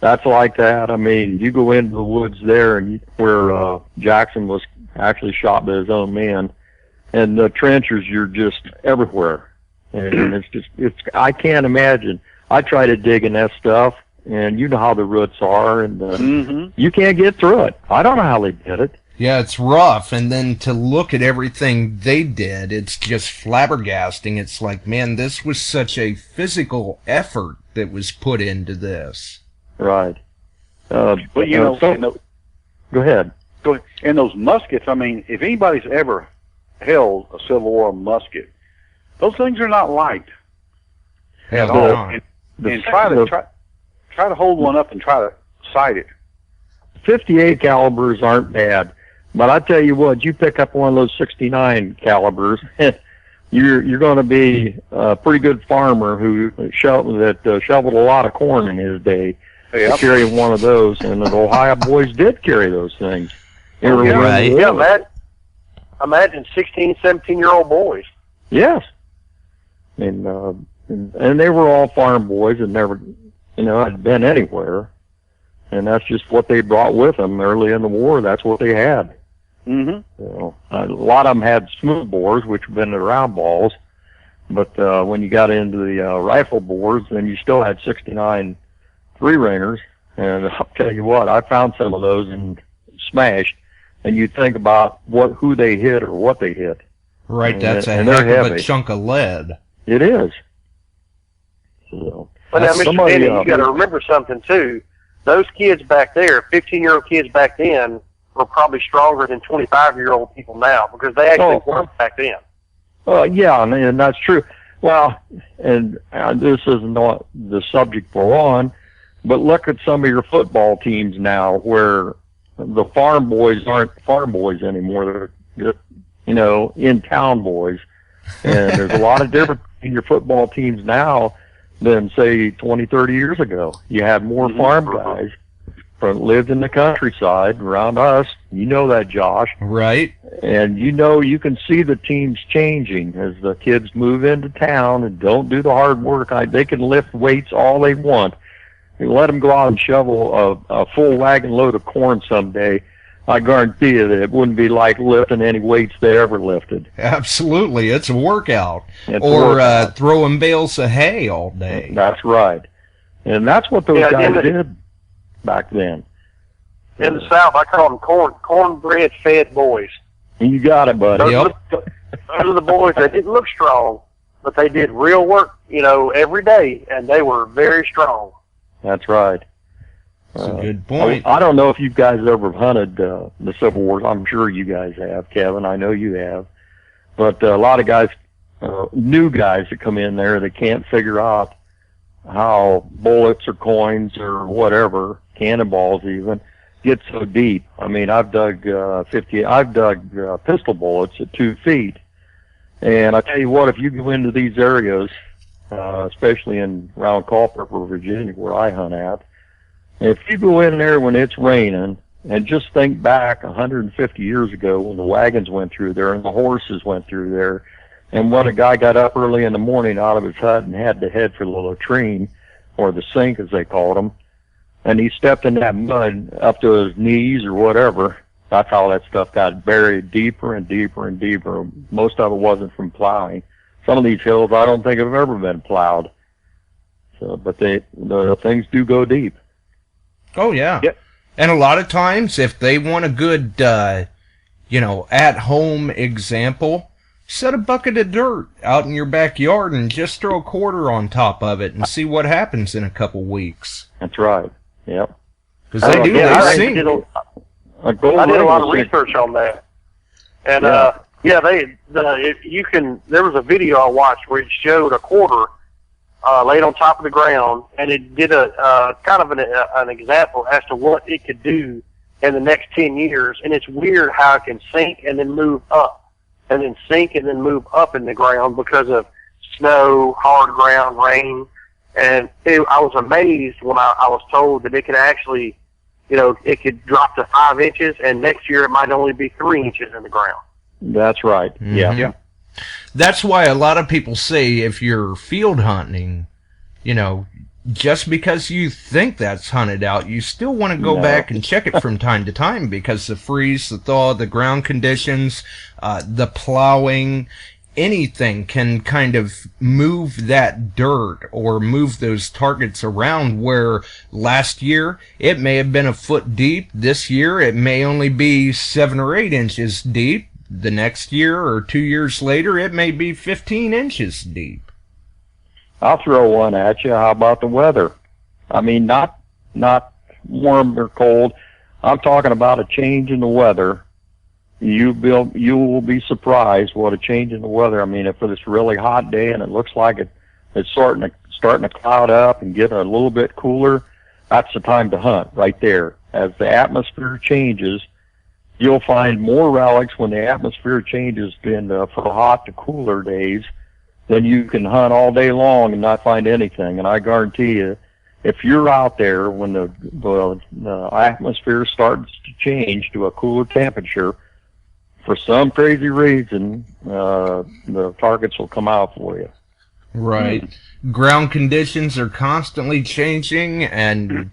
that's like that. I mean, you go into the woods there and where Jackson was actually shot by his own men, and the trenches, you're just everywhere. And I can't imagine. I try to dig in that stuff, and you know how the roots are, and you can't get through it. I don't know how they did it. Yeah, it's rough, and then to look at everything they did, it's just flabbergasting. It's like, man, this was such a physical effort that was put into this. Right. But go ahead. And those muskets, I mean, if anybody's ever held a Civil War musket, those things are not light at all. And try to hold one up and try to sight it. 58 calibers aren't bad, but I tell you what, you pick up one of those 69 calibers, you're going to be a pretty good farmer who shoveled a lot of corn in his day. Yep. To carry one of those, and the Ohio boys did carry those things. Right. Yeah, imagine 16, 17-year-old boys. Yes. And they were all farm boys and never, had been anywhere. And that's just what they brought with them early in the war. That's what they had. Mm-hmm. A lot of them had smooth bores, which have been the round balls. But when you got into the rifle bores, then you still had 69 three-ringers. And I'll tell you what, I found some of those and smashed. And you think about who they hit or what they hit. Right, that's a heck of a chunk of lead. It is. So, but now, Mr. Denny, you got to remember something too. Those kids back there, 15-year-old kids back then, were probably stronger than 25-year-old people now because they actually worked back then. Yeah, and that's true. Well, and this is not the subject we're on, but look at some of your football teams now where the farm boys aren't farm boys anymore. They're in-town boys. And there's a lot of difference in your football teams now than, say, 20, 30 years ago. You had more farm guys lived in the countryside around us. You know that, Josh. Right. And you can see the teams changing as the kids move into town and don't do the hard work. They can lift weights all they want. You let them go out and shovel a full wagon load of corn someday. I guarantee you that it wouldn't be like lifting any weights they ever lifted. Absolutely. It's a workout. Or throwing bales of hay all day. That's right. And that's what those guys did back then. In the South, I call them cornbread-fed boys. You got it, buddy. Those are the boys that didn't look strong, but they did real work, every day, and they were very strong. That's right. That's a good point. I don't know if you guys ever hunted the Civil Wars. I'm sure you guys have, Kevin. I know you have. But a lot of guys, new guys that come in there, they can't figure out how bullets or coins or whatever, cannonballs even, get so deep. I mean, I've dug pistol bullets at 2 feet, And I tell you what, if you go into these areas, especially around Culpeper, Virginia, where I hunt at, if you go in there when it's raining, and just think back 150 years ago when the wagons went through there and the horses went through there, and when a guy got up early in the morning out of his hut and had to head for the latrine, or the sink as they called them, and he stepped in that mud up to his knees or whatever, that's how that stuff got buried deeper and deeper and deeper. Most of it wasn't from plowing. Some of these hills I don't think have ever been plowed. So, but the things do go deep. Oh, yeah. Yep. And a lot of times, if they want a good, at-home example, set a bucket of dirt out in your backyard and just throw a quarter on top of it and see what happens in a couple weeks. That's right. Yep. Because they do, they sink. I did a lot of research on that. And, there was a video I watched where it showed a quarter laid on top of the ground, and it did a kind of an example as to what it could do in the next 10 years. And it's weird how it can sink and then move up, and then sink and then move up in the ground because of snow, hard ground, rain. And I was amazed when I was told that it could actually, it could drop to 5 inches, and next year it might only be 3 inches in the ground. That's right. Mm-hmm. Yeah. That's why a lot of people say if you're field hunting, just because you think that's hunted out, you still want to go back and check it from time to time, because the freeze, the thaw, the ground conditions, the plowing, anything can kind of move that dirt or move those targets around, where last year it may have been a foot deep. This year it may only be 7 or 8 inches deep. The next year or 2 years later, it may be 15 inches deep. I'll throw one at you. How about the weather? I mean, not warm or cold. I'm talking about a change in the weather. You will be surprised what a change in the weather. I mean, if it's a really hot day and it looks like it's starting to cloud up and get a little bit cooler, that's the time to hunt right there. As the atmosphere changes, you'll find more relics when the atmosphere changes from hot to cooler days than you can hunt all day long and not find anything. And I guarantee you, if you're out there when the atmosphere starts to change to a cooler temperature, for some crazy reason, the targets will come out for you. Right. Ground conditions are constantly changing, and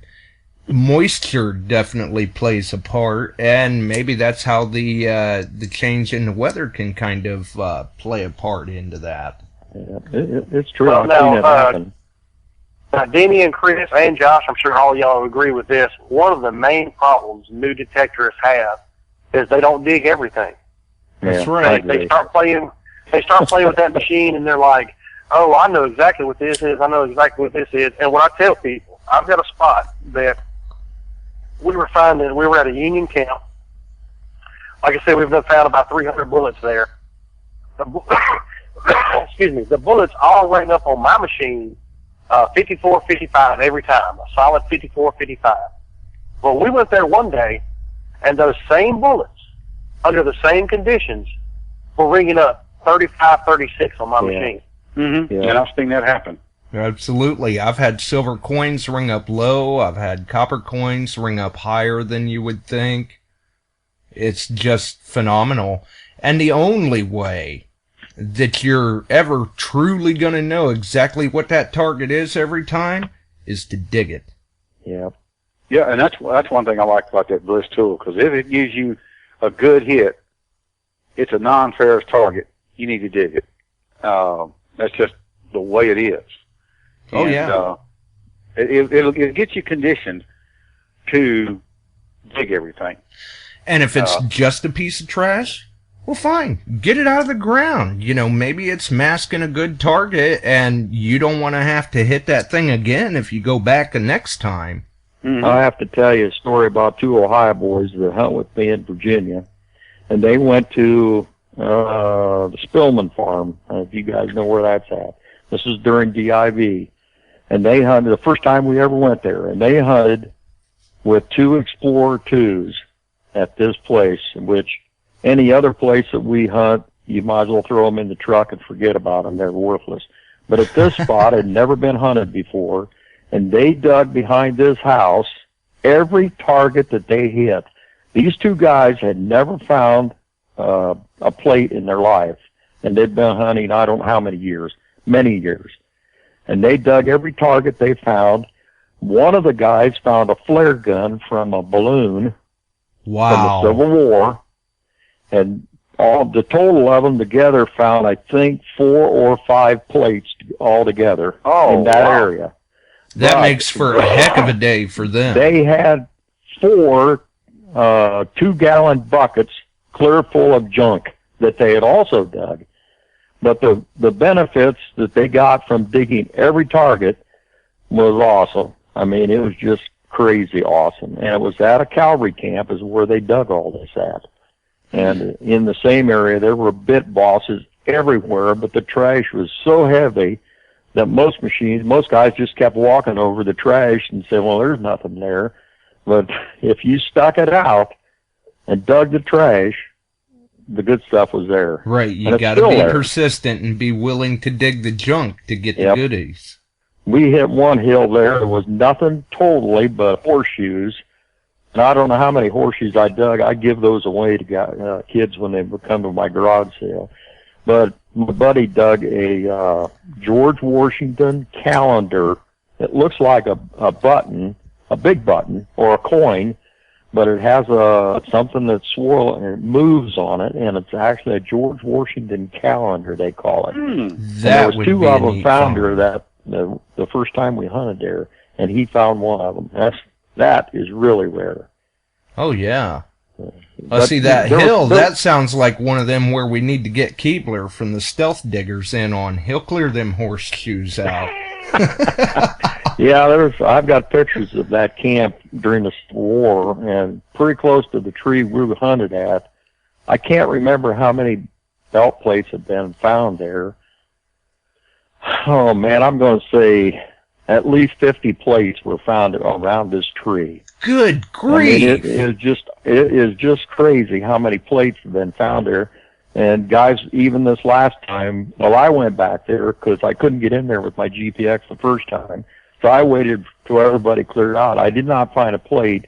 moisture definitely plays a part, and maybe that's how the change in the weather can kind of play a part into that. Yeah, it's true. Well, I've seen it happen. Denny and Chris and Josh, I'm sure all y'all agree with this. One of the main problems new detectorists have is they don't dig everything. That's Yeah, right. They start playing with that machine, and they're like, "Oh, I know exactly what this is. I know exactly what this is." And when I tell people, I've got a spot that we were at a Union camp. Like I said, we've found about 300 bullets there. Excuse me. The bullets all rang up on my machine, 54, 55 every time, a solid 54, 55. Well, we went there one day, and those same bullets, under the same conditions, were ringing up 35, 36 on my machine. Mm-hmm. Yeah. And I've seen that happen. Absolutely. I've had silver coins ring up low. I've had copper coins ring up higher than you would think. It's just phenomenal. And the only way that you're ever truly going to know exactly what that target is every time is to dig it. Yeah. Yeah, and that's one thing I like about that Bliss tool, because if it gives you a good hit, it's a non-ferrous target, you need to dig it. That's just the way it is. Oh, and, yeah. It'll get you conditioned to dig everything. And if it's just a piece of trash, well, fine. Get it out of the ground. You know, maybe it's masking a good target, and you don't want to have to hit that thing again if you go back the next time. Mm-hmm. I have to tell you a story about two Ohio boys that hunt with me in Virginia, and they went to the Spillman farm. If you guys know where that's at. This is during DIV, and they hunted the first time we ever went there, and they hunted with 2 Explorer 2s at this place, which any other place that we hunt, you might as well throw them in the truck and forget about them. They're worthless. But at this spot, had never been hunted before, and they dug behind this house every target that they hit. These two guys had never found a plate in their life, and they'd been hunting I don't know how many years, many years. And they dug every target they found. One of the guys found a flare gun from a balloon from the Civil War, and all the total of them together found, I think, 4 or 5 plates all together in that area. That makes for a heck of a day for them. They had 4 2-gallon buckets clear full of junk that they had also dug. But the benefits that they got from digging every target was awesome. I mean, it was just crazy awesome. And it was at a cavalry camp is where they dug all this at. And in the same area, there were bit bosses everywhere, but the trash was so heavy that most guys just kept walking over the trash and said, well, there's nothing there. But if you stuck it out and dug the trash, the good stuff was there. Right, you got to be persistent and be willing to dig the junk to get the goodies. We hit one hill there. There was nothing totally but horseshoes. And I don't know how many horseshoes I dug. I give those away to kids when they come to my garage sale. But my buddy dug a George Washington calendar. It looks like a button, a big button, or a coin, but it has something that's swirl and it moves on it, and it's actually a George Washington calendar, they call it. There was 2 of them found there that the first time we hunted there, and he found one of them. That is really rare. Oh, yeah. See, that hill, that sounds like one of them where we need to get Keebler from the Stealth Diggers in on. He'll clear them horseshoes out. Yeah, I've got pictures of that camp during the Civil War, and pretty close to the tree we hunted at. I can't remember how many belt plates have been found there. Oh, man, I'm going to say at least 50 plates were found around this tree. Good grief! I mean, it is just crazy how many plates have been found there. And guys, even this last time, well, I went back there because I couldn't get in there with my GPX the first time. So I waited till everybody cleared out. I did not find a plate,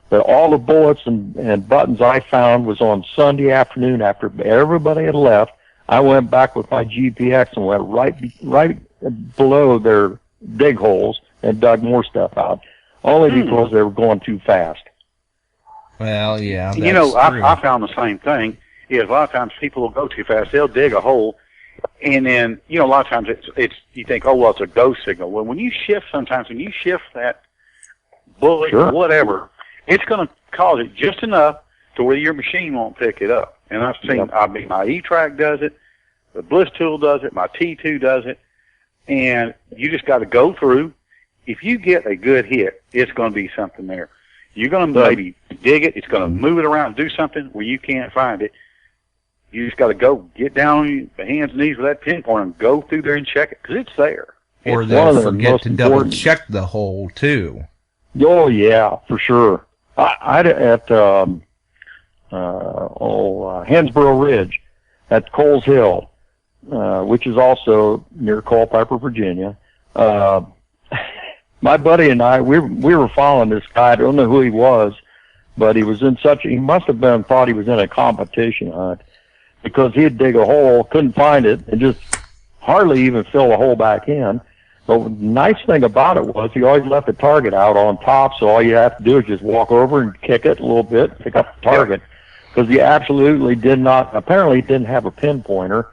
but all the bullets and buttons I found was on Sunday afternoon after everybody had left. I went back with my GPX and went right below their dig holes and dug more stuff out, only because they were going too fast. Well, yeah, you know, I found the same thing. Is a lot of times people will go too fast. They'll dig a hole, and then, you know, a lot of times it's you think, oh, well, it's a go signal. Well, when you shift that bullet or whatever, it's going to cause it just enough to where your machine won't pick it up. And I've seen, I mean, my E-Track does it, the Bliss tool does it, my T2 does it, and you just got to go through. If you get a good hit, it's going to be something there. You're going to maybe dig it. It's going to move it around, do something where you can't find it. You just got to go get down on your hands and knees with that pinpoint and go through there and check it because it's there. Or they'll forget to double check the hole too. Oh yeah, for sure. At Hansborough Ridge, at Coles Hill, which is also near Culpeper, Virginia. My buddy and I, we were following this guy. I don't know who he was, but he was he must have thought he was in a competition hunt, because he'd dig a hole, couldn't find it, and just hardly even fill the hole back in. But the nice thing about it was he always left the target out on top, so all you have to do is just walk over and kick it a little bit, pick up the target. Because he absolutely apparently didn't have a pinpointer.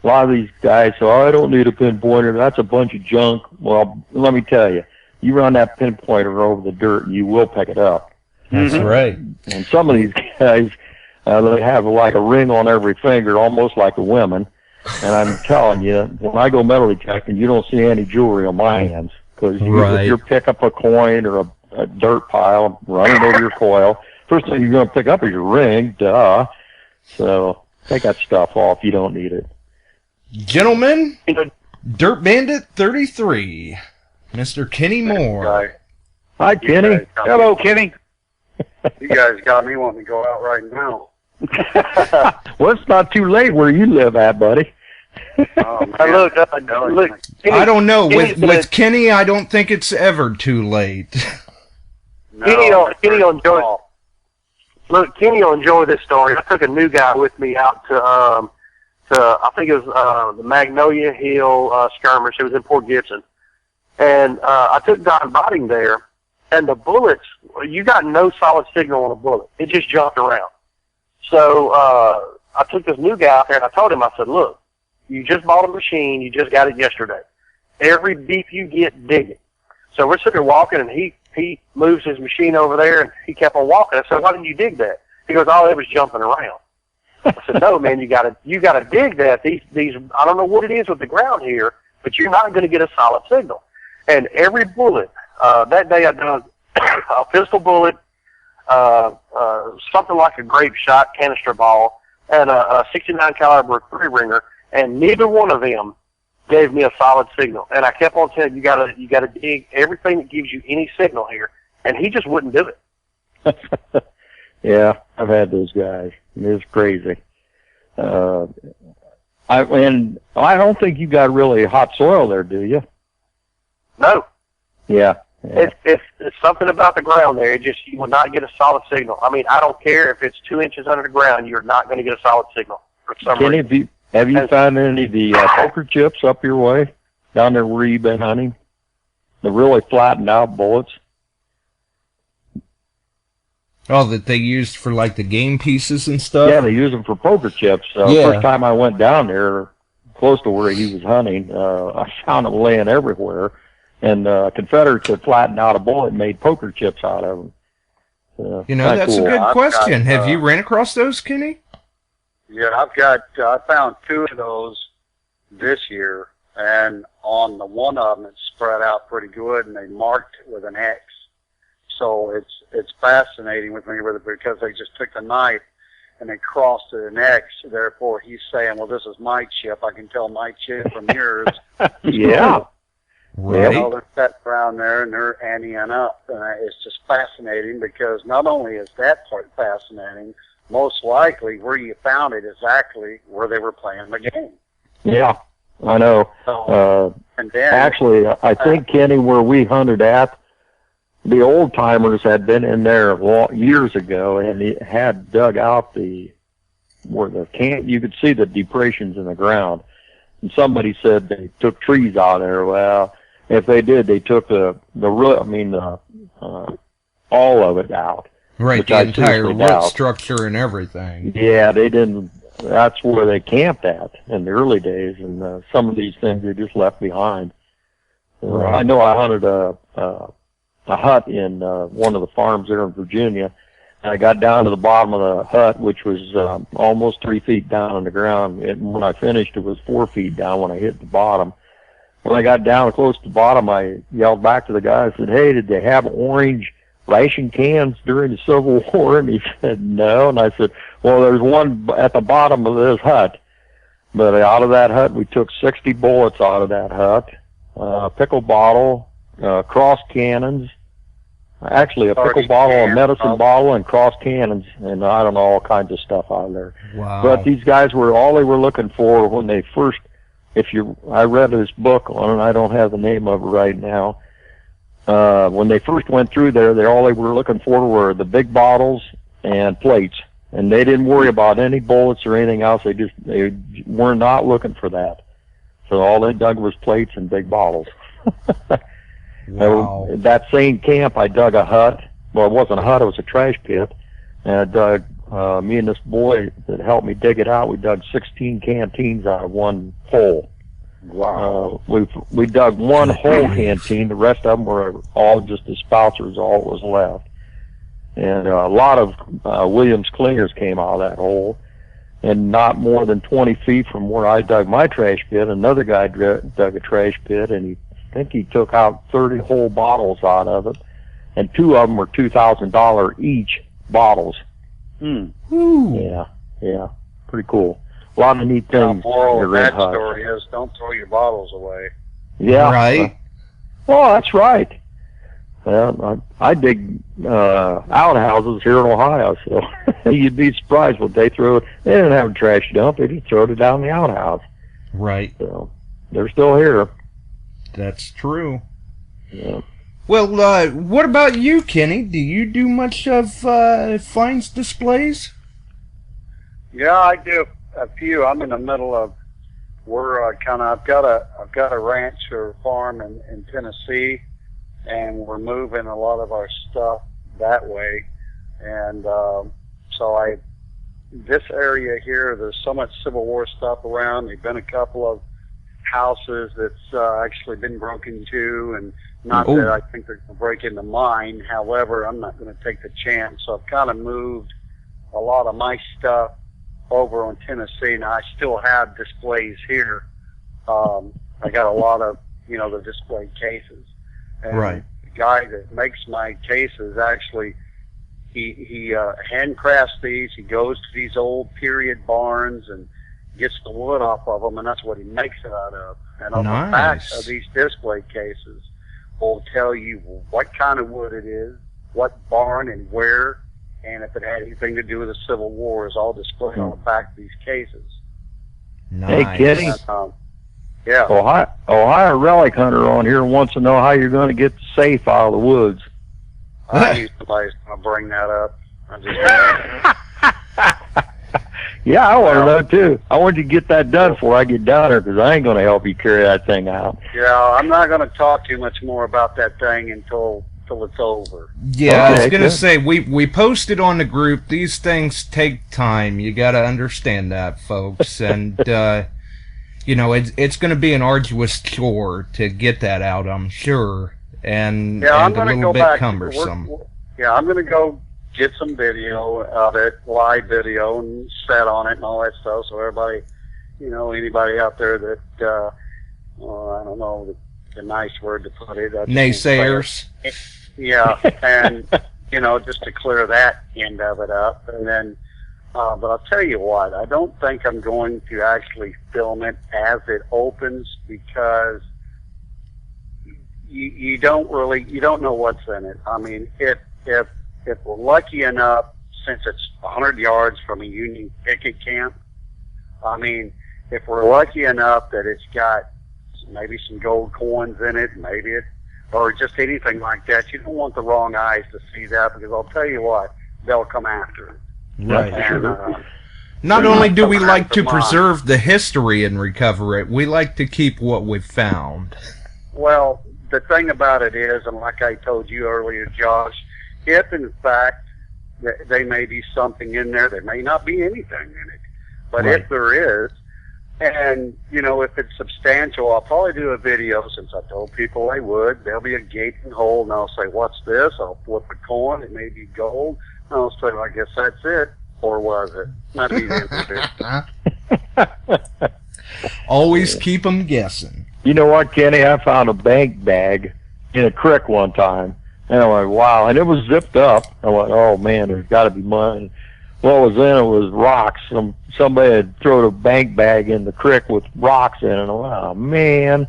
A lot of these guys say, oh, I don't need a pinpointer, that's a bunch of junk. Well, let me tell you, you run that pinpointer over the dirt and you will pick it up. That's right. And some of these guys, they have like a ring on every finger, almost like the women. And I'm telling you, when I go metal detecting, you don't see any jewelry on my hands. Because if you pick up a coin or a dirt pile, running over your coil, first thing you're going to pick up is your ring, duh. So take that stuff off. You don't need it. Gentlemen, Dirt Bandit 33, Mr. Kenny Moore. Hi, Kenny. Hello, Kenny. You guys got me wanting to go out right now. Well, it's not too late where you live at, buddy. Oh, man. Hey, look, Kenny, I don't know. Kenny With Kenny, I don't think it's ever too late. Kenny will enjoy. Look, Kenny will enjoy this story. I took a new guy with me out to I think it was the Magnolia Hill skirmish. It was in Port Gibson, and I took Don Botting there, and the bullets. You got no solid signal on a bullet. It just jumped around. So I took this new guy out there, and I told him, I said, look, you just bought a machine. You just got it yesterday. Every beep you get, dig it. So we're sitting there walking, and he moves his machine over there, and he kept on walking. I said, why didn't you dig that? He goes, oh, it was jumping around. I said, no, man, you gotta dig that. These, I don't know what it is with the ground here, but you're not going to get a solid signal. And every bullet, that day I dug a pistol bullet, something like a grape shot canister ball, and a 69 caliber 3-ringer, and neither one of them gave me a solid signal. And I kept on telling him, you gotta dig everything that gives you any signal here, and he just wouldn't do it. Yeah, I've had those guys. It's crazy. I don't think you got really hot soil there, do you? No. Yeah. It's something about the ground there. You will not get a solid signal. I mean, I don't care if it's 2 inches under the ground. You're not going to get a solid signal for some reason. Kenny, have you found any of the poker chips up your way, down there where you've been hunting? The really flattened out bullets? Oh, that they used for like the game pieces and stuff? Yeah, they use them for poker chips. Yeah. First time I went down there, close to where he was hunting, I found them laying everywhere. And Confederates had flattened out a bullet and made poker chips out of them. That's cool. a good question. got, Have you ran across those, Kenny? Yeah, I found 2 of those this year, and on the one of them, it's spread out pretty good, and they marked it with an X. So it's fascinating with me because they just took the knife and they crossed it an X. Therefore, he's saying, well, this is my chip. I can tell my chip from yours. Yeah. Right. They're sitting around there and they're anteing up. And it's just fascinating because not only is that part fascinating, most likely where you found it is actually where they were playing the game. Yeah, I know. And then, Actually, I think, Kenny, where we hunted at, the old timers had been in there years ago, and they had dug out where the camp. You could see the depressions in the ground. And somebody said they took trees out there. Well, if they did, they took all of it out. Right, the entire root structure and everything. Yeah, they didn't. That's where they camped at in the early days, and some of these things they just left behind. Right. I know I hunted a hut in one of the farms there in Virginia, and I got down to the bottom of the hut, which was almost 3 feet down on the ground. And when I finished, it was 4 feet down when I hit the bottom. When I got down close to the bottom, I yelled back to the guy. I said, "Hey, did they have orange ration cans during the Civil War?" And he said, "No." And I said, "Well, there's one at the bottom of this hut." But out of that hut, we took 60 bullets out of that hut, a pickle bottle, cross cannons, actually a pickle bottle, a medicine bottle, and cross cannons, and I don't know, all kinds of stuff out of there. Wow. But these guys all they were looking for when they first, I read this book on it, I don't have the name of it right now. When they first went through there, all they were looking for were the big bottles and plates, and they didn't worry about any bullets or anything else. They were not looking for that. So all they dug was plates and big bottles. Wow. That same camp, I dug a hut. Well, it wasn't a hut; it was a trash pit. And I dug. Me and this boy that helped me dig it out, we dug 16 canteens out of one hole. wow. We dug one whole canteen. The rest of them were all just the spouts. Was all that was left. And a lot of Williams clingers came out of that hole. And not more than 20 feet from where I dug my trash pit, another guy dug a trash pit, and I think he took out 30 whole bottles out of it, and 2 of them were $2,000 each bottles. Yeah, pretty cool. A lot of neat The things. moral of that huts. story is don't throw your bottles away. Yeah. Right. Well, that's right. Well, I dig outhouses here in Ohio, so you'd be surprised what they throw. They didn't have a trash dump; they just throw it down the outhouse. Right. So they're still here. That's true. Yeah. Well, what about you, Kenny? Do you do much of finds displays? Yeah, I do a few. I'm in the middle of I've got a ranch or farm in Tennessee, and we're moving a lot of our stuff that way. And so this area here, there's so much Civil War stuff around. There've been a couple of houses that's actually been broken into, and not that I think they're going to break into mine. However, I'm not going to take the chance. So I've kind of moved a lot of my stuff over on Tennessee. Now I still have displays here. I got a lot of, the display cases. And Right. the guy that makes my cases actually, he handcrafts these. He goes to these old period barns and gets the wood off of them, and that's what he makes it out of. And on the back of these display cases will tell you what kind of wood it is, what barn and where, and if it had anything to do with the Civil War is all displayed on the back of these cases. Nice. Hey, Kenny. And, yeah. Ohio relic hunter on here wants to know how you're going to get the safe out of the woods. I knew somebody's going to bring that up. I just Yeah, I want to know too. I want you to get that done before I get down there, because I ain't going to help you carry that thing out. Yeah, I'm not going to talk too much more about that thing until it's over. Yeah, I was Okay, gonna good. say we posted on the group. These things take time. You got to understand that, folks, and it's going to be an arduous chore to get that out, I'm sure, and I'm a going to little go bit back. cumbersome. I'm going to go get some video of it, live video, and set on it and all that stuff, so everybody, anybody out there that, I don't know the nice word to put it. Naysayers. Yeah, and, just to clear that end of it up. And then, but I'll tell you what, I don't think I'm going to actually film it as it opens, because you don't know what's in it. I mean, if we're lucky enough, since it's 100 yards from a Union picket camp, I mean, if we're lucky enough that it's got maybe some gold coins in it, or just anything like that, you don't want the wrong eyes to see that, because I'll tell you what, they'll come after it. Right. And, Not only do we come like after to mine. preserve the history and recover it, we like to keep what we've found. Well, the thing about it is, and like I told you earlier, Josh, if in fact there may be something in there, there may not be anything in it. But Right. if there is, and, if it's substantial, I'll probably do a video, since I told people I would. There'll be a gaping hole, and I'll say, what's this? I'll flip a coin. It may be gold. And I'll say, I guess that's it. Or was it? Not even. Always keep them guessing. You know what, Kenny? I found a bank bag in a creek one time, and I went, wow, and it was zipped up. I went, oh man, there's got to be money. What was in it was rocks. Somebody had thrown a bank bag in the creek with rocks in it. And I went, oh man.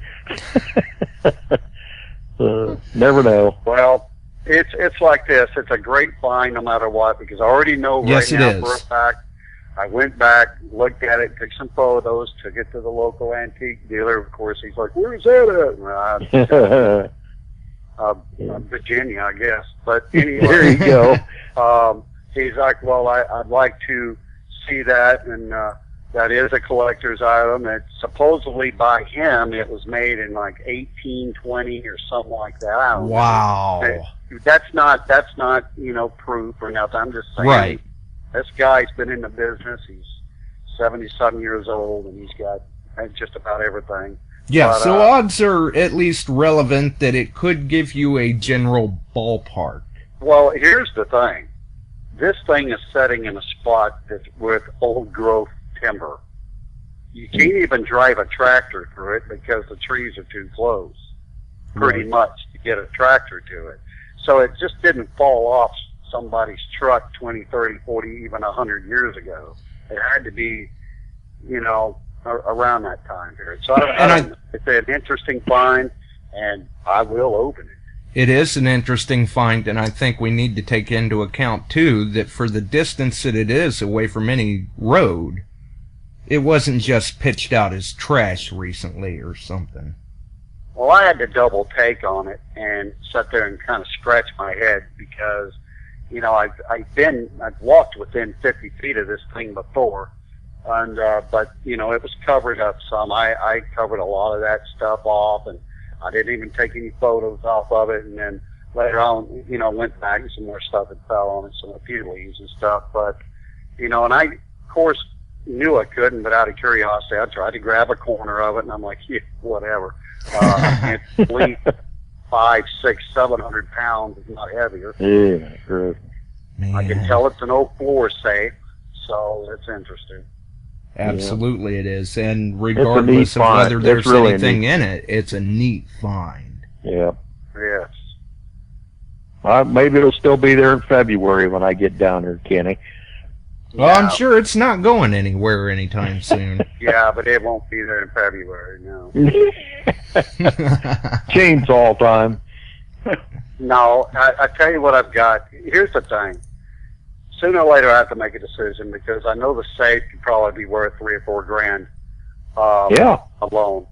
Never know. Well, it's like this. It's a great find no matter what, because I already know Yes, right it now is. for a fact. I went back, looked at it, took some photos, took it to the local antique dealer. Of course, he's like, "Where's that at?" Virginia, I guess. But anyway, There you go. he's like, "Well, I'd like to see that," and that is a collector's item. It's supposedly by him. It was made in like 1820 or something like that. I don't know. Wow. That's not proof or nothing. I'm just saying. Right. This guy's been in the business. He's 70-something years old, and he's got just about everything. Yeah, But, so odds are at least relevant that it could give you a general ballpark. Well, here's the thing. This thing is setting in a spot that's with old growth timber. You can't even drive a tractor through it because the trees are too close, pretty much, to get a tractor to it. So it just didn't fall off somebody's truck 20, 30, 40, even 100 years ago. It had to be, around that time period. So it's an interesting find, and I will open it. It is an interesting find, and I think we need to take into account, too, that for the distance that it is away from any road, it wasn't just pitched out as trash recently or something. Well, I had to double take on it and sit there and kind of scratch my head because, you know, I've walked within 50 feet of this thing before, and but you know, it was covered up some. I covered a lot of that stuff off, and I didn't even take any photos off of it. And then later on, you know, went back and some more stuff had fell on it, a few leaves and stuff. But you know, and I, of course, knew I couldn't, but out of curiosity, I tried to grab a corner of it, and I'm like, yeah, whatever. It's at least 500, 600, 700 pounds, if not heavier. Yeah, good. Man. I can tell it's an oak floor safe, so it's interesting. Absolutely it is. And regardless of whether there's really anything in it, it's a neat find. Yeah. Yes. Maybe it'll still be there in February when I get down there, Kenny. Well, I'm sure it's not going anywhere anytime soon. Yeah, but it won't be there in February, no. Chainsaw time. No, I tell you what I've got. Here's the thing. Sooner or later I have to make a decision because I know the safe could probably be worth $3 or $4 grand alone.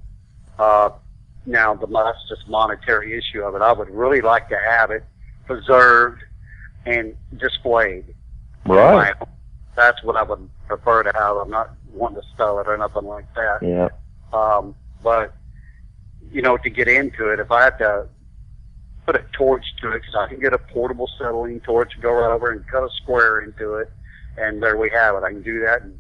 Now, that's just monetary issue of it. I would really like to have it preserved and displayed. Right. That's what I would prefer to have. I'm not wanting to sell it or nothing like that. Yeah. But, you know, to get into it, if I have to put a torch to it, because I can get a portable acetylene torch, go right over and cut a square into it, and there we have it. I can do that in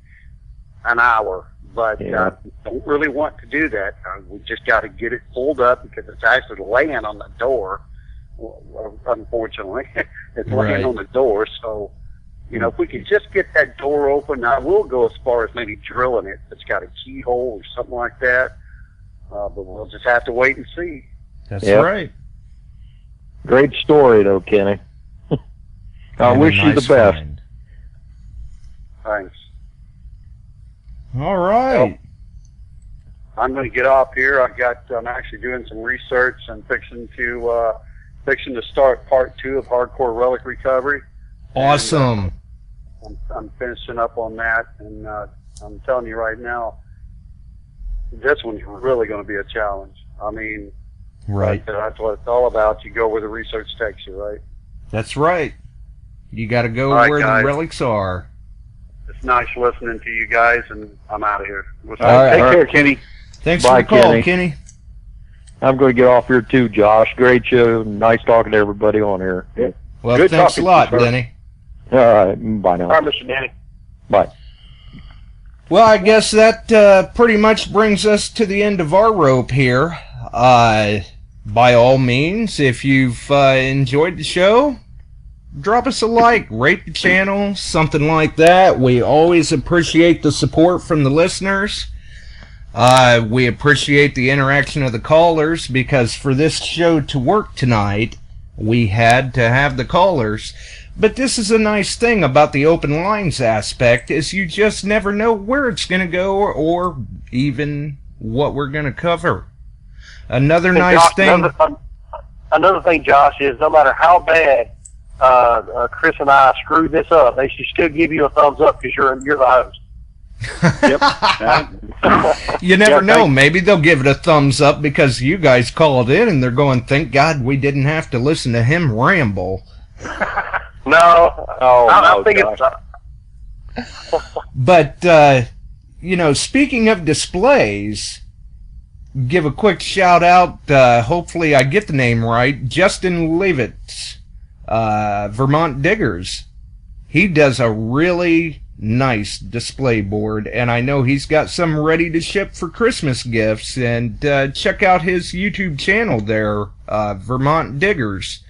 an hour. But don't really want to do that. We just got to get it pulled up because it's actually laying on the door. Unfortunately, it's laying on the door. So, you know, if we could just get that door open, I will go as far as maybe drilling it. It's got a keyhole or something like that. But we'll just have to wait and see. That's right. Great story, though, Kenny. I wish you the best. Find. Thanks. All right. I'm going to get off here. I'm actually doing some research and fixing to start part 2 of Hardcore Relic Recovery. Awesome. And, I'm finishing up on that, and I'm telling you right now, this one's really going to be a challenge. I mean, right. That's what it's all about. You go where the research takes you, right? That's right. You got to go where the relics are. It's nice listening to you guys, and I'm out of here. Take care, Kenny. Thanks for the call, Kenny. I'm going to get off here too, Josh. Great show. Nice talking to everybody on here. Yeah. Well, good thanks a lot, Denny. All right. Bye now. All right, Mr. Danny. Bye. Well, I guess that pretty much brings us to the end of our rope here. By all means, if you've enjoyed the show, drop us a like, rate the channel, something like that. We always appreciate the support from the listeners. We appreciate the interaction of the callers because for this show to work tonight, we had to have the callers. But this is a nice thing about the open lines aspect is you just never know where it's going to go or even what we're going to cover. Another nice thing. Another thing, Josh, is no matter how bad Chris and I screwed this up, they should still give you a thumbs up because you're the host. Yep. You never know. Maybe they'll give it a thumbs up because you guys called in and they're going, thank God we didn't have to listen to him ramble. No. I think it's... But, you know, speaking of displays, give a quick shout out, hopefully I get the name right, Justin Leavitt, Vermont Diggers. He does a really nice display board, and I know he's got some ready to ship for Christmas gifts, and check out his YouTube channel there, Vermont Diggers.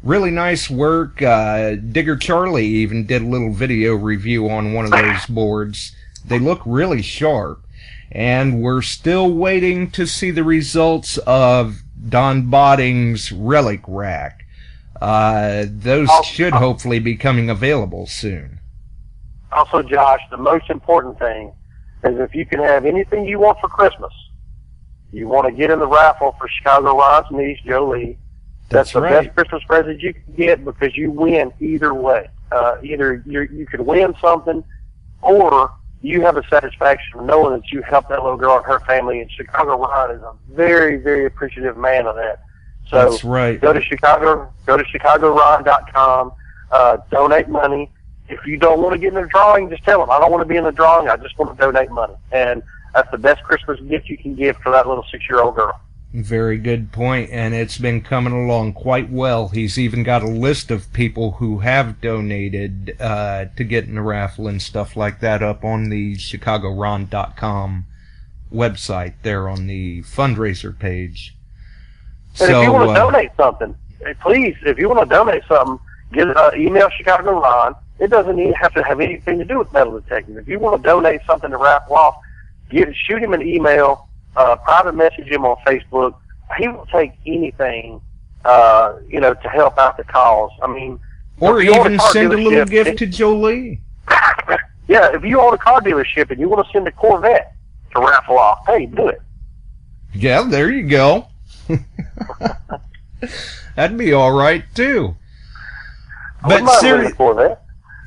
Really nice work. Digger Charlie even did a little video review on one of those boards. They look really sharp. And we're still waiting to see the results of Don Botting's Relic Rack. Those should hopefully be coming available soon. Also, Josh, the most important thing is if you can have anything you want for Christmas, you want to get in the raffle for Chicago Ron's niece, Jolie, That's the right. best Christmas present you can get because you win either way. Either you could win something, or you have a satisfaction of knowing that you helped that little girl and her family. And Chicago Ron is a very, very appreciative man of that. So That's right. Go to ChicagoRon.com. Donate money. If you don't want to get in the drawing, just tell them, I don't want to be in the drawing. I just want to donate money. And that's the best Christmas gift you can give for that little 6-year-old girl. Very good point, and it's been coming along quite well. He's even got a list of people who have donated to get in the raffle and stuff like that up on the ChicagoRon.com website there on the fundraiser page. And if you want to donate something, please, if you want to donate something, email Chicago Ron. It doesn't even have to have anything to do with metal detecting. If you want to donate something to raffle off, shoot him an email, private message him on Facebook. He will take anything, to help out the cause. I mean, or even send a little gift to Jolie. Yeah, if you own a car dealership and you want to send a Corvette to raffle off, hey, do it. Yeah, there you go. That'd be all right too. But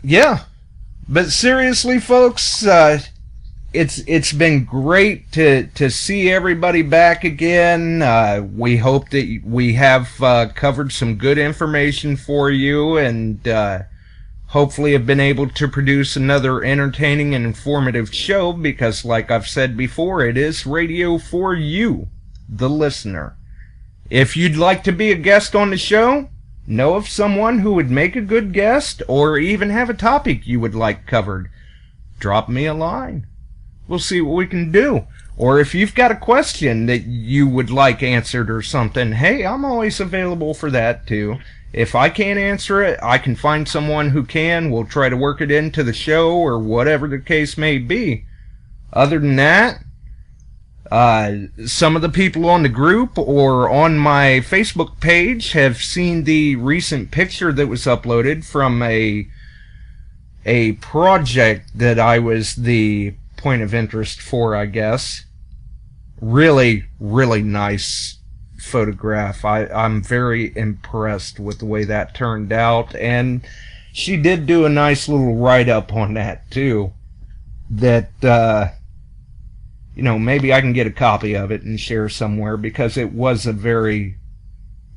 yeah, but seriously, folks, it's been great to see everybody back again. We hope that we have covered some good information for you, and hopefully have been able to produce another entertaining and informative show, because like I've said before, it is radio for you, the listener. If you'd like to be a guest on the show, know of someone who would make a good guest, or even have a topic you would like covered, drop me a line. We'll see what we can do. Or if you've got a question that you would like answered or something, hey, I'm always available for that too. If I can't answer it, I can find someone who can. We'll try to work it into the show or whatever the case may be. Other than that, some of the people on the group or on my Facebook page have seen the recent picture that was uploaded from a project that I was the point of interest for, I guess. Really, really nice photograph. I'm very impressed with the way that turned out, and she did do a nice little write-up on that too, that maybe I can get a copy of it and share somewhere, because it was a very,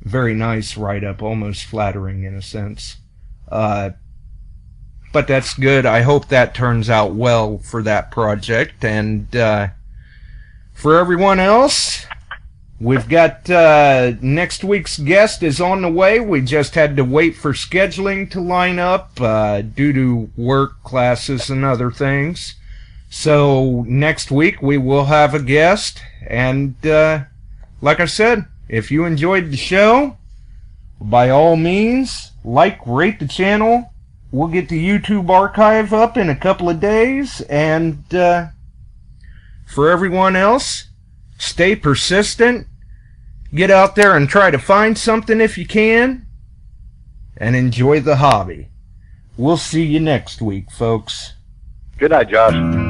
very nice write-up, almost flattering in a sense. But that's good. I hope that turns out well for that project. And for everyone else, we've got next week's guest is on the way. We just had to wait for scheduling to line up due to work, classes, and other things. So next week we will have a guest. And like I said, if you enjoyed the show, by all means, rate the channel. We'll get the YouTube archive up in a couple of days. And for everyone else, stay persistent. Get out there and try to find something if you can. And enjoy the hobby. We'll see you next week, folks. Good night, Josh.